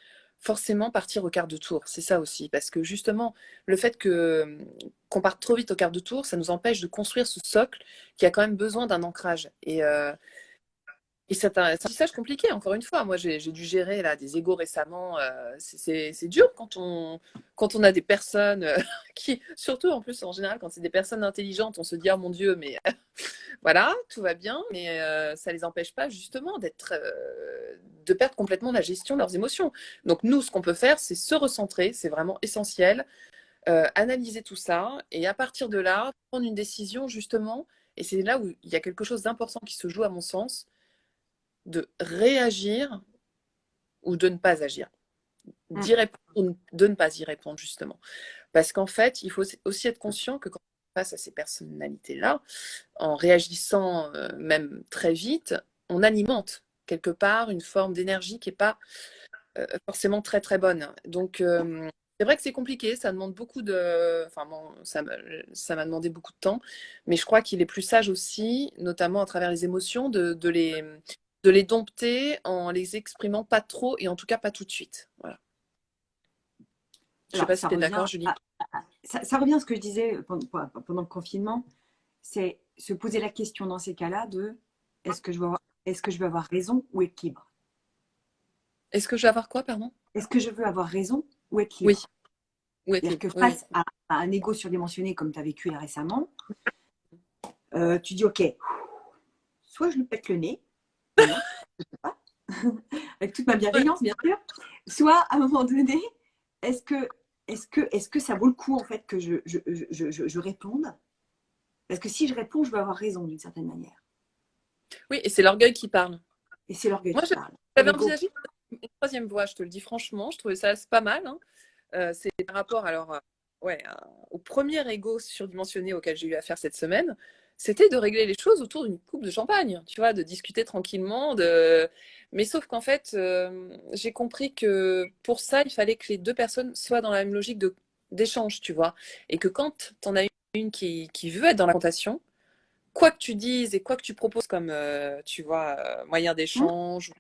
forcément partir au quart de tour. C'est ça aussi. Parce que justement, le fait qu'on parte trop vite au quart de tour, ça nous empêche de construire ce socle qui a quand même besoin d'un ancrage. Et c'est un apprentissage compliqué, encore une fois. Moi, j'ai dû gérer là, des égos récemment. C'est dur quand on a des personnes qui, surtout en plus, en général, quand c'est des personnes intelligentes, on se dit, oh mon Dieu, mais voilà, tout va bien. Mais ça ne les empêche pas justement de perdre complètement la gestion de leurs émotions. Donc nous, ce qu'on peut faire, c'est se recentrer. C'est vraiment essentiel. Analyser tout ça. Et à partir de là, prendre une décision justement. Et c'est là où il y a quelque chose d'important qui se joue à mon sens de réagir ou de ne pas agir, Mm. d'y répondre ou de ne pas y répondre, justement. Parce qu'en fait, il faut aussi être conscient que quand on est face à ces personnalités-là, en réagissant même très vite, on alimente quelque part une forme d'énergie qui n'est pas forcément très très bonne. Donc, C'est vrai que c'est compliqué, ça demande beaucoup de... Enfin, bon, ça m'a demandé beaucoup de temps, mais je crois qu'il est plus sage aussi, notamment à travers les émotions, de les dompter en les exprimant pas trop et en tout cas pas tout de suite. Voilà. Je sais Alors, pas si tu es d'accord, Julie. ça revient à ce que je disais pendant le confinement, c'est se poser la question dans ces cas-là de est-ce que je veux avoir raison ou être libre? Est-ce que je vais avoir quoi, pardon? Est-ce que je veux avoir raison ou être Oui, libre? ou être C'est-à-dire libre. que Oui, oui. face à un ego surdimensionné comme tu as vécu là récemment, tu dis ok, soit je lui pète le nez, non, je sais pas, avec toute ma bienveillance bien sûr, soit à un moment donné, est-ce que, est-ce que ça vaut le coup en fait que je réponde? Parce que si je réponds, je vais avoir raison d'une certaine manière. Oui, et c'est l'orgueil qui parle. Et c'est l'orgueil Moi, qui parle. Et j'avais l'ego. envisagé une troisième voie, je te le dis franchement, je trouvais ça pas mal. Hein. C'est par rapport alors, ouais, au premier ego surdimensionné auquel j'ai eu affaire cette semaine, c'était de régler les choses autour d'une coupe de champagne, tu vois, de discuter tranquillement. Mais sauf qu'en fait, j'ai compris que pour ça, il fallait que les deux personnes soient dans la même logique d'échange, tu vois. Et que quand tu en as une qui veut être dans la confrontation, quoi que tu dises et quoi que tu proposes comme, tu vois, moyen Hum, d'échange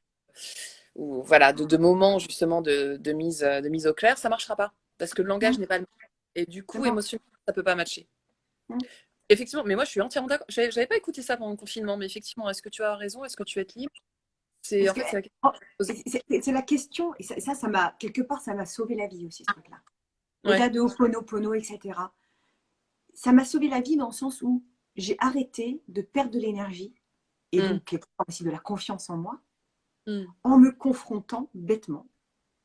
ou voilà, de moments justement de mise au clair, ça marchera pas. Parce que le langage hum, n'est pas le même. Et du c'est coup, bon. émotionnellement, ça peut pas matcher. Hum. Effectivement, mais moi, je suis entièrement d'accord. J'avais pas écouté ça pendant le confinement, mais effectivement, est-ce que tu as raison? Est-ce que tu es libre? C'est Parce en que fait, c'est la question oh, à poser. c'est la question, et ça m'a, quelque part, ça m'a sauvé la vie aussi, ce truc-là. Ouais. Au-delà de Ho'oponopono, etc. Ça m'a sauvé la vie dans le sens où j'ai arrêté de perdre de l'énergie et Mm, donc quelque part aussi de la confiance en moi mm, en me confrontant bêtement,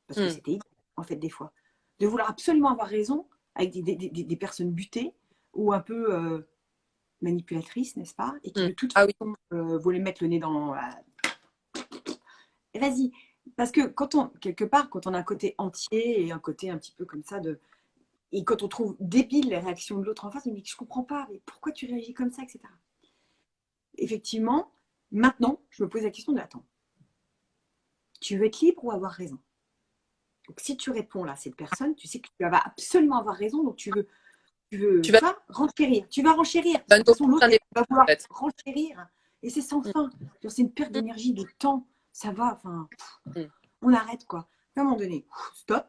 parce que mm, c'était en fait des fois, de vouloir absolument avoir raison avec des personnes butées ou un peu manipulatrices, n'est-ce pas? Et qui mm. de toute Ah oui, façon voulaient mettre le nez dans... et vas-y, parce que quand on, quelque part, quand on a un côté entier et un côté un petit peu comme ça de... Et quand on trouve débile les réactions de l'autre en face, on dit je comprends pas, mais pourquoi tu réagis comme ça, etc. Effectivement, maintenant, je me pose la question de attends, tu veux être libre ou avoir raison? Donc si tu réponds là à cette personne, tu sais que tu vas absolument avoir raison, donc tu tu vas vas renchérir. Tu vas renchérir. Parce que de toute nous façon, l'autre, un elle effort, va en vouloir fait. renchérir. Et c'est sans Mm, fin. C'est une perte mm, d'énergie, de temps. Ça va, enfin, mm. on arrête quoi. À un moment donné, stop.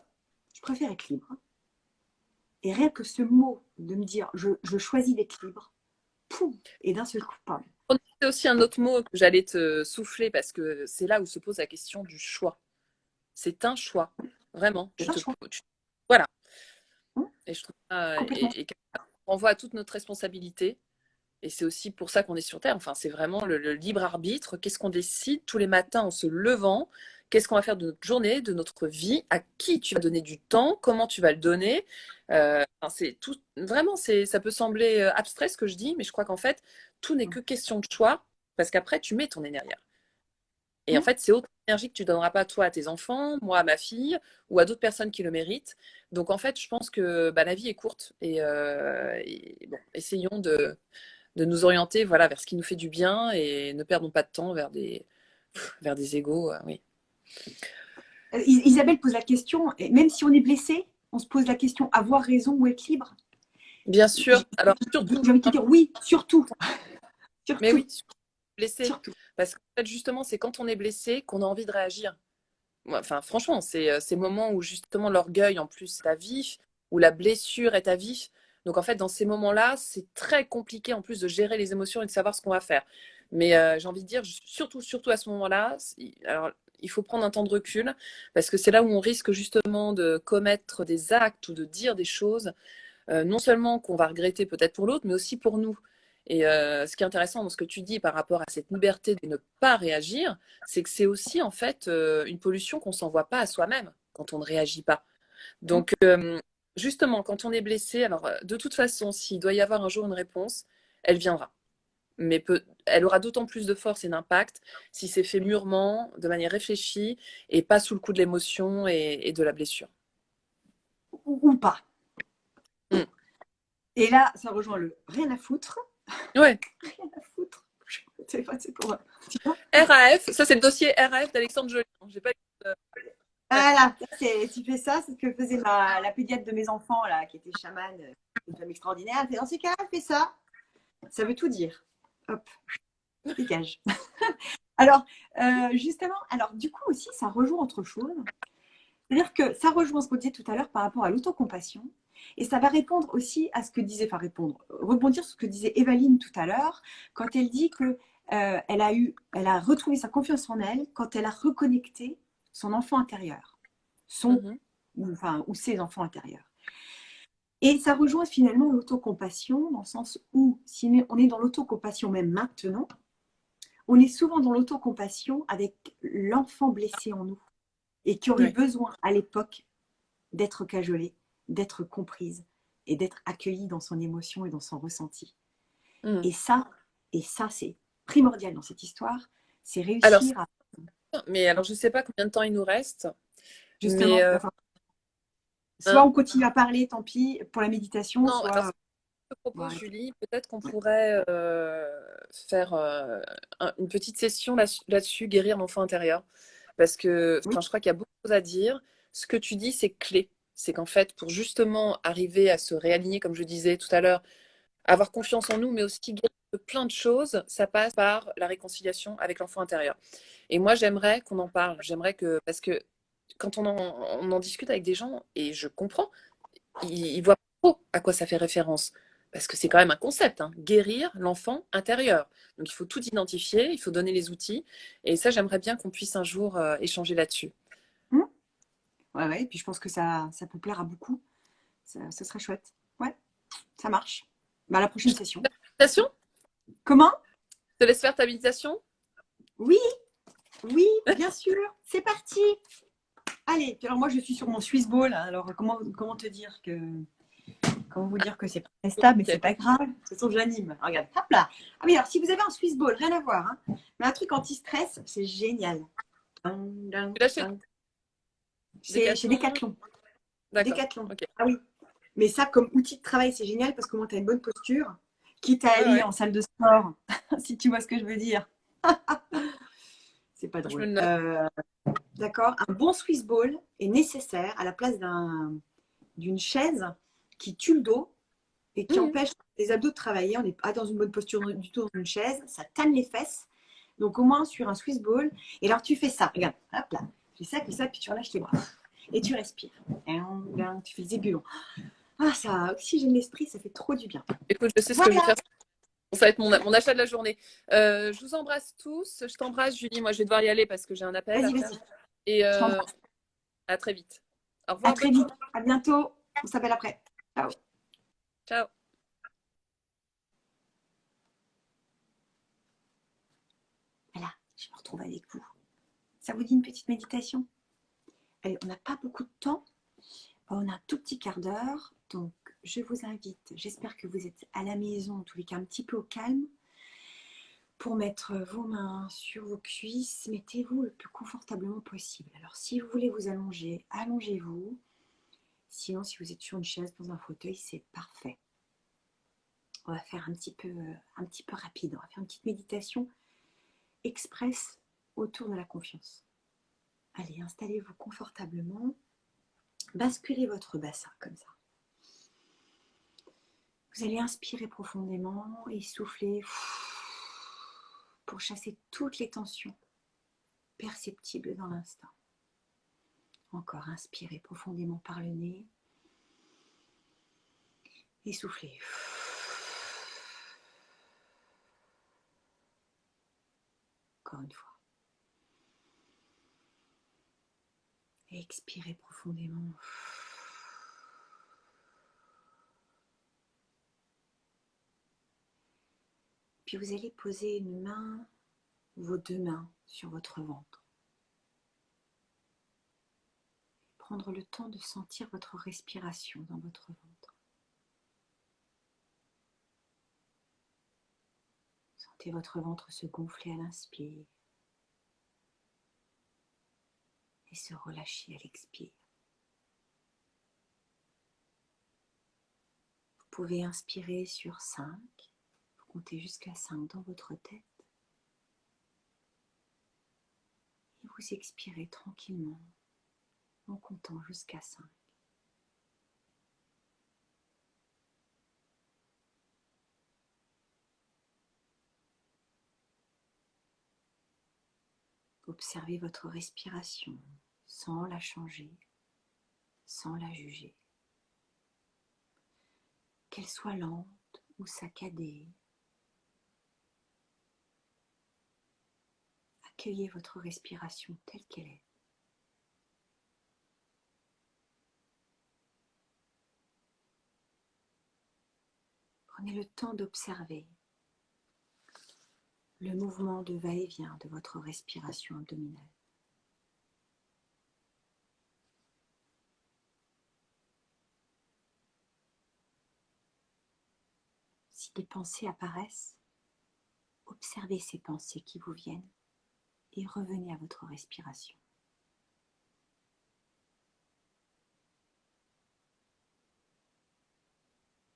Je préfère être libre. Et rien que ce mot de me dire je choisis d'être libre, poum, et d'un seul coup, pam. C'est aussi un autre mot que j'allais te souffler parce que c'est là où se pose la question du choix. C'est un choix. Vraiment. C'est un choix. Voilà. Hum, Et je trouve ça, complètement. et on renvoie à toute notre responsabilité. Et c'est aussi pour ça qu'on est sur Terre. Enfin, c'est vraiment le libre arbitre. Qu'est-ce qu'on décide tous les matins en se levant? Qu'est-ce qu'on va faire de notre journée, de notre vie? À qui tu vas donner du temps? Comment tu vas le donner? Enfin, c'est tout. Vraiment, ça peut sembler abstrait ce que je dis, mais je crois qu'en fait, tout n'est que question de choix, parce qu'après, tu mets ton énergie. Et en Hum. fait, c'est autre énergie que tu donneras pas toi à tes enfants, moi à ma fille, ou à d'autres personnes qui le méritent. Donc en fait, je pense que bah, la vie est courte et bon, essayons de nous orienter voilà, vers ce qui nous fait du bien et ne perdons pas de temps vers des égos. Oui. Isabelle pose la question, et même si on est blessé, on se pose la question avoir raison ou être libre. Bien sûr. Alors surtout, J'ai envie de te dire oui, surtout. mais Surtout. oui, blessé. Surtout. Parce qu'en fait, justement, c'est quand on est blessé qu'on a envie de réagir. Enfin, franchement, c'est ces moments où justement l'orgueil en plus est à vif, où la blessure est à vif. Donc en fait, dans ces moments-là, c'est très compliqué en plus de gérer les émotions et de savoir ce qu'on va faire. Mais j'ai envie de dire, surtout à ce moment-là, alors il faut prendre un temps de recul parce que c'est là où on risque justement de commettre des actes ou de dire des choses non seulement qu'on va regretter peut-être pour l'autre, mais aussi pour nous. Et ce qui est intéressant dans ce que tu dis par rapport à cette liberté de ne pas réagir, c'est que c'est aussi en fait une pollution qu'on s'envoie pas à soi-même quand on ne réagit pas. Donc justement, quand on est blessé, alors de toute façon, s'il doit y avoir un jour une réponse, elle viendra. Mais elle aura d'autant plus de force et d'impact si c'est fait mûrement, de manière réfléchie et pas sous le coup de l'émotion et de la blessure. Ou pas. Mm. Et là, ça rejoint le rien à foutre. Ouais. Rien à foutre. C'est pas, c'est quoi. Tu vois. RAF, ça c'est le dossier RAF d'Alexandre Joly. J'ai pas Voilà, tu fais ça, c'est ce que faisait la pédiatre de mes enfants, là, qui était chamane, une femme extraordinaire. Elle fait, dans ces cas-là, fais ça. Ça veut tout dire. Hop, dégage. Alors, justement, alors du coup aussi, ça rejoint autre chose. C'est-à-dire que ça rejoint ce qu'on disait tout à l'heure par rapport à l'autocompassion. Et ça va répondre aussi à ce que disait, enfin répondre, rebondir sur ce que disait Evaline tout à l'heure, quand elle dit que elle a retrouvé sa confiance en elle quand elle a reconnecté son enfant intérieur, son, Mhm. ou ses enfants intérieurs. Et ça rejoint finalement l'autocompassion dans le sens où si on est dans l'autocompassion même maintenant, on est souvent dans l'autocompassion avec l'enfant blessé en nous et qui aurait Ouais. besoin à l'époque d'être cajolée, d'être comprise et d'être accueillie dans son émotion et dans son ressenti. Mhm. Et ça, c'est primordial dans cette histoire, c'est Alors, réussir à... je sais pas combien de temps il nous reste, mais Justement, enfin, soit hein, on continue à parler, tant pis, pour la méditation, non, alors soit ce que je te on va propose, arrêter. Julie, peut-être qu'on Ouais. pourrait faire une petite session là-dessus, guérir l'enfant intérieur. Parce que Oui, je crois qu'il y a beaucoup de choses à dire. Ce que tu dis, c'est clé. C'est qu'en fait, pour justement arriver à se réaligner, comme je disais tout à l'heure, avoir confiance en nous, mais aussi guérir de plein de choses, ça passe par la réconciliation avec l'enfant intérieur. Et moi, j'aimerais qu'on en parle. J'aimerais que, parce que quand on en discute avec des gens, et je comprends, ils voient pas trop à quoi ça fait référence. Parce que c'est quand même un concept, hein, guérir l'enfant intérieur. Donc il faut tout identifier, il faut donner les outils. Et ça, j'aimerais bien qu'on puisse un jour échanger là-dessus. hum, ouais, ouais, et puis je pense que ça peut plaire à beaucoup. Ce serait chouette. Ouais, ça marche. Bah, à la prochaine session. Méditation? Comment? Je te laisse faire ta méditation? Oui, oui, bien sûr. C'est parti. Allez, puis alors moi je suis sur mon Swiss Ball. Alors comment te dire que comment vous dire que c'est pas très stable, mais c'est Ok. pas grave. De toute façon, j'anime. Regarde, hop là. Ah oui, alors si vous avez un Swiss Ball, rien à voir, hein, mais un truc anti-stress, c'est génial. Ding, ding, Tu l'as chez ding. C'est chez Decathlon? Decathlon. D'accord. Decathlon. Ok. Ah oui. Mais ça, comme outil de travail, c'est génial parce que moi, tu as une bonne posture, quitte à Ouais, aller ouais. en salle de sport, si tu vois ce que je veux dire. C'est pas Je me drôle. le note. D'accord. Un bon Swiss Ball est nécessaire à la place d'une chaise qui tue le dos et qui Mhm. empêche les abdos de travailler. On n'est pas dans une bonne posture du tout dans une chaise, ça tanne les fesses. Donc au moins sur un Swiss ball, et alors tu fais ça, regarde, hop là, tu fais ça, comme ça, puis tu relâches tes bras. Et tu respires. Tu fais les ébullitions. Ah, ça oxygène l'esprit, ça fait trop du bien. Écoute, je sais ce que je vais Voilà, faire. Ça va être mon achat de la journée. Je vous embrasse tous. Je t'embrasse, Julie. Moi, je vais devoir y aller parce que j'ai un appel. vas-y, vas-y, Et je t'embrasse. à très vite. Au À revoir, très bonne vite, journée. à bientôt, on s'appelle après. Ciao. Ciao. Voilà, je me retrouve avec vous. Ça vous dit une petite méditation? Allez, on n'a pas beaucoup de temps, on a un tout petit quart d'heure, donc je vous invite, j'espère que vous êtes à la maison, en tous les cas un petit peu au calme, pour mettre vos mains sur vos cuisses, mettez-vous le plus confortablement possible. Alors si vous voulez vous allonger, allongez-vous. Sinon, si vous êtes sur une chaise, dans un fauteuil, c'est parfait. On va faire un petit peu rapide. On va faire une petite méditation express autour de la confiance. Allez, installez-vous confortablement. Basculez votre bassin comme ça. Vous allez inspirer profondément et souffler pour chasser toutes les tensions perceptibles dans l'instant. Encore, inspirez profondément par le nez et soufflez. Encore une fois. Et expirez profondément. Puis vous allez poser une main, vos deux mains sur votre ventre. Prendre le temps de sentir votre respiration dans votre ventre. Sentez votre ventre se gonfler à l'inspire et se relâcher à l'expire. Vous pouvez inspirer sur 5, vous comptez jusqu'à 5 dans votre tête et vous expirez tranquillement en comptant jusqu'à 5. Observez votre respiration sans la changer, sans la juger. Qu'elle soit lente ou saccadée, accueillez votre respiration telle qu'elle est. Prenez le temps d'observer le mouvement de va-et-vient de votre respiration abdominale. Si des pensées apparaissent, observez ces pensées qui vous viennent et revenez à votre respiration.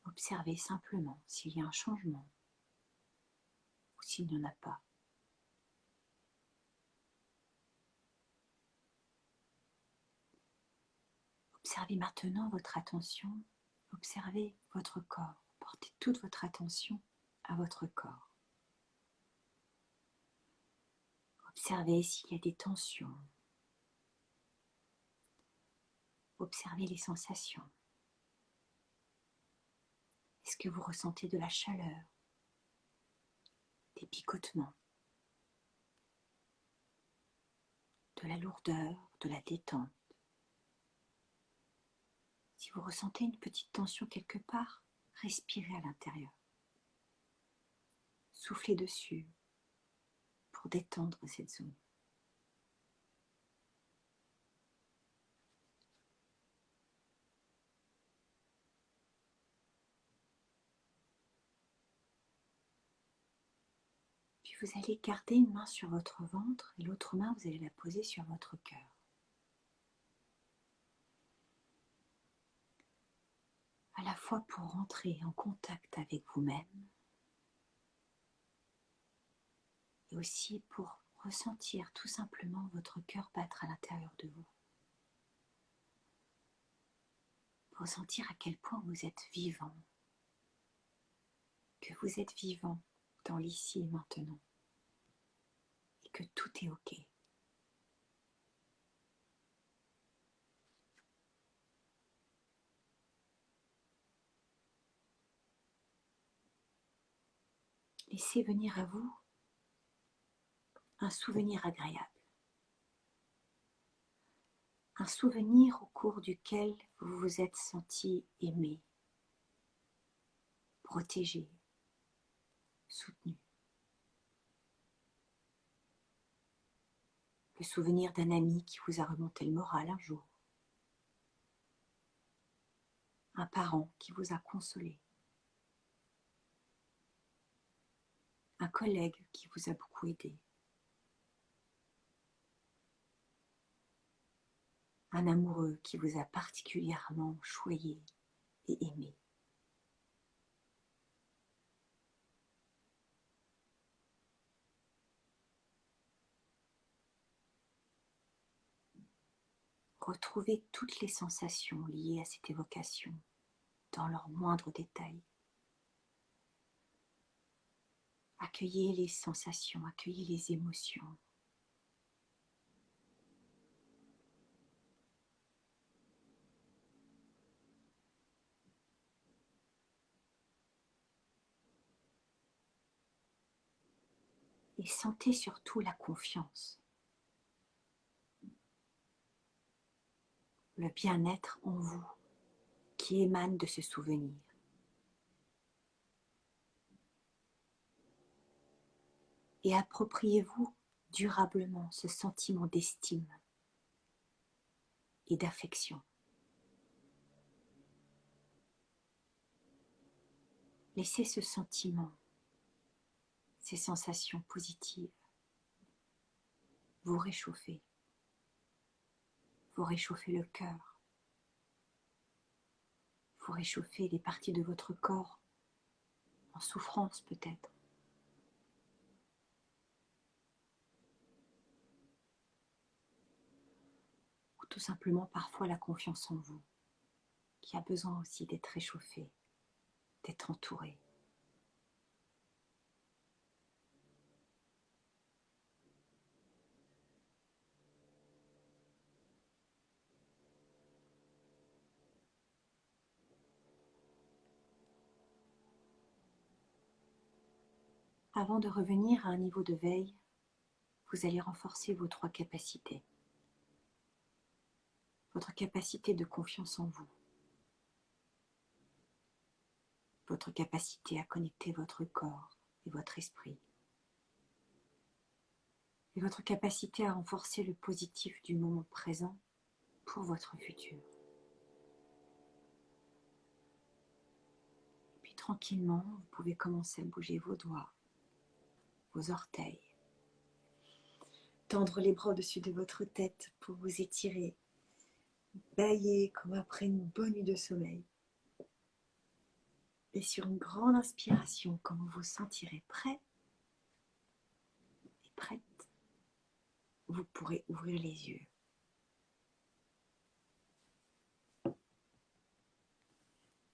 Observez simplement s'il y a un changement ou s'il n'y en a pas. Observez maintenant votre attention, observez votre corps. Portez toute votre attention à votre corps. Observez s'il y a des tensions. Observez les sensations. Est-ce que vous ressentez de la chaleur, des picotements, de la lourdeur, de la détente? Si vous ressentez une petite tension quelque part, respirez à l'intérieur. Soufflez dessus pour détendre cette zone. Puis vous allez garder une main sur votre ventre et l'autre main, vous allez la poser sur votre cœur. À la fois pour rentrer en contact avec vous-même et aussi pour ressentir tout simplement votre cœur battre à l'intérieur de vous. Pour sentir à quel point vous êtes vivant, que vous êtes vivant dans l'ici et maintenant et que tout est OK. Laissez venir à vous un souvenir agréable. Un souvenir au cours duquel vous vous êtes senti aimé, protégé, soutenu. Le souvenir d'un ami qui vous a remonté le moral un jour. Un parent qui vous a consolé. Un collègue qui vous a beaucoup aidé. Un amoureux qui vous a particulièrement choyé et aimé. Retrouvez toutes les sensations liées à cette évocation dans leurs moindres détails. Accueillez les sensations, accueillez les émotions. Et sentez surtout la confiance, le bien-être en vous qui émane de ce souvenir. Et appropriez-vous durablement ce sentiment d'estime et d'affection. Laissez ce sentiment, ces sensations positives vous réchauffer le cœur, vous réchauffer les parties de votre corps en souffrance peut-être. tout simplement parfois la confiance en vous, qui a besoin aussi d'être réchauffée, d'être entourée. Avant de revenir à un niveau de veille, vous allez renforcer vos 3 capacités. Votre capacité de confiance en vous, votre capacité à connecter votre corps et votre esprit, et votre capacité à renforcer le positif du moment présent pour votre futur. Puis tranquillement, vous pouvez commencer à bouger vos doigts, vos orteils, tendre les bras au-dessus de votre tête pour vous étirer, bâiller comme après une bonne nuit de sommeil. Et sur une grande inspiration, quand vous vous sentirez prêt et prête, vous pourrez ouvrir les yeux.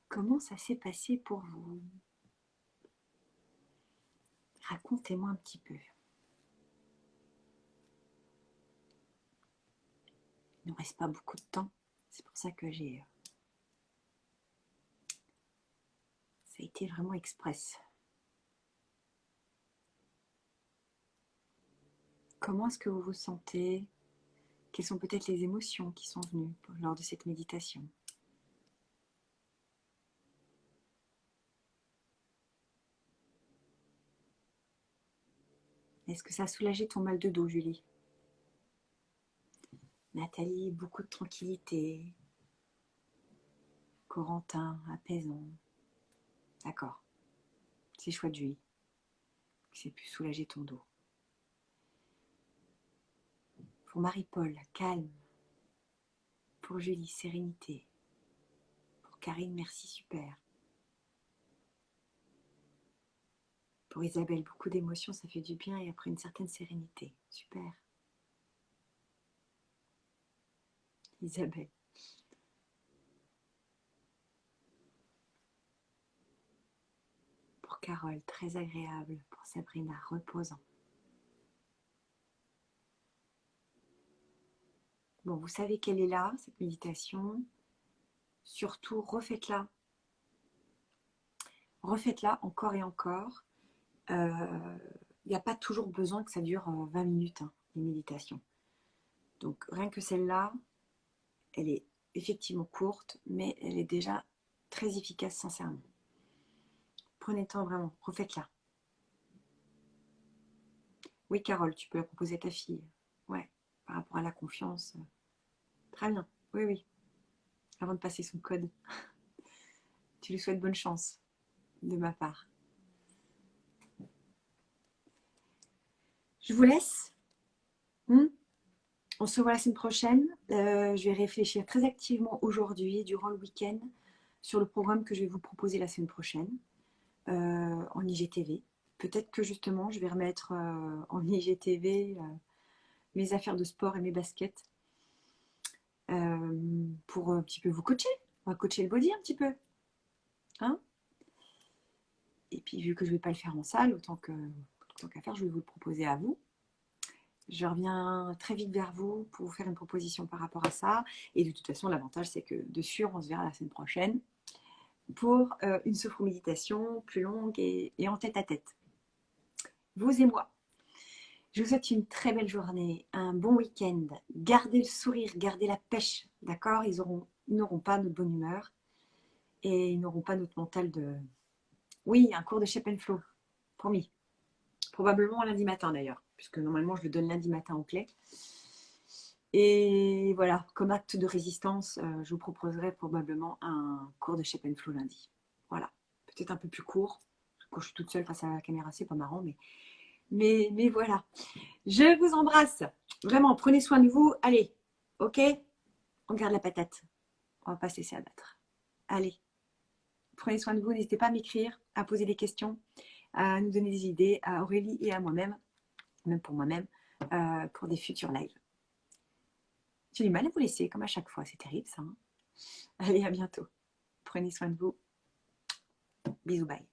Comment ça s'est passé pour vous? Racontez-moi un petit peu. Il ne reste pas beaucoup de temps, c'est pour ça que ça a été vraiment express. Comment est-ce que vous vous sentez? Quelles sont peut-être les émotions qui sont venues lors de cette méditation? Est-ce que ça a soulagé ton mal de dos, Julie? Nathalie, beaucoup de tranquillité. Corentin, apaisant. D'accord. C'est chouette, Julie. C'est pu soulager ton dos. Pour Marie-Paul, calme. Pour Julie, sérénité. Pour Karine, merci, super. Pour Isabelle, beaucoup d'émotions, ça fait du bien et après une certaine sérénité. Super. Isabelle. Pour Carole, très agréable. Pour Sabrina, reposant. Bon, vous savez qu'elle est là, cette méditation. Surtout, refaites-la. Refaites-la encore et encore. Il n'y a pas toujours besoin que ça dure 20 minutes, hein, les méditations. Donc, rien que celle-là, elle est effectivement courte, mais elle est déjà très efficace, sincèrement. Prenez le temps vraiment, refaites-la. Oui, Carole, tu peux la proposer à ta fille. Ouais, par rapport à la confiance. Très bien, oui, oui. Avant de passer son code. Tu lui souhaites bonne chance, de ma part. Je vous laisse. On se voit la semaine prochaine. Je vais réfléchir très activement aujourd'hui, durant le week-end, sur le programme que je vais vous proposer la semaine prochaine en IGTV. Peut-être que justement, je vais remettre en IGTV mes affaires de sport et mes baskets pour un petit peu vous coacher. On va coacher le body un petit peu. Hein? Et puis, vu que je ne vais pas le faire en salle, autant qu'à faire, je vais vous le proposer à vous. Je reviens très vite vers vous pour vous faire une proposition par rapport à ça. Et de toute façon, l'avantage, c'est que de sûr, on se verra la semaine prochaine pour une sophroméditation plus longue et en tête à tête. Vous et moi. Je vous souhaite une très belle journée, un bon week-end. Gardez le sourire, gardez la pêche, d'accord? Ils n'auront pas notre bonne humeur et ils n'auront pas notre mental de... Oui, un cours de Shape and Flow, promis. Probablement lundi matin d'ailleurs, puisque normalement je le donne lundi matin en clé. Et voilà, comme acte de résistance, je vous proposerai probablement un cours de Shape and Flow lundi. Voilà, peut-être un peu plus court. Quand je suis toute seule face à la caméra, c'est pas marrant, mais voilà. Je vous embrasse. Vraiment, prenez soin de vous. Allez, ok? On garde la patate. On va pas se laisser abattre. Allez, prenez soin de vous. N'hésitez pas à m'écrire, à poser des questions, à nous donner des idées, à Aurélie et à moi-même, même pour moi-même, pour des futurs lives. J'ai du mal à vous laisser, comme à chaque fois. C'est terrible, ça, hein. Allez, à bientôt. Prenez soin de vous. Bisous, bye.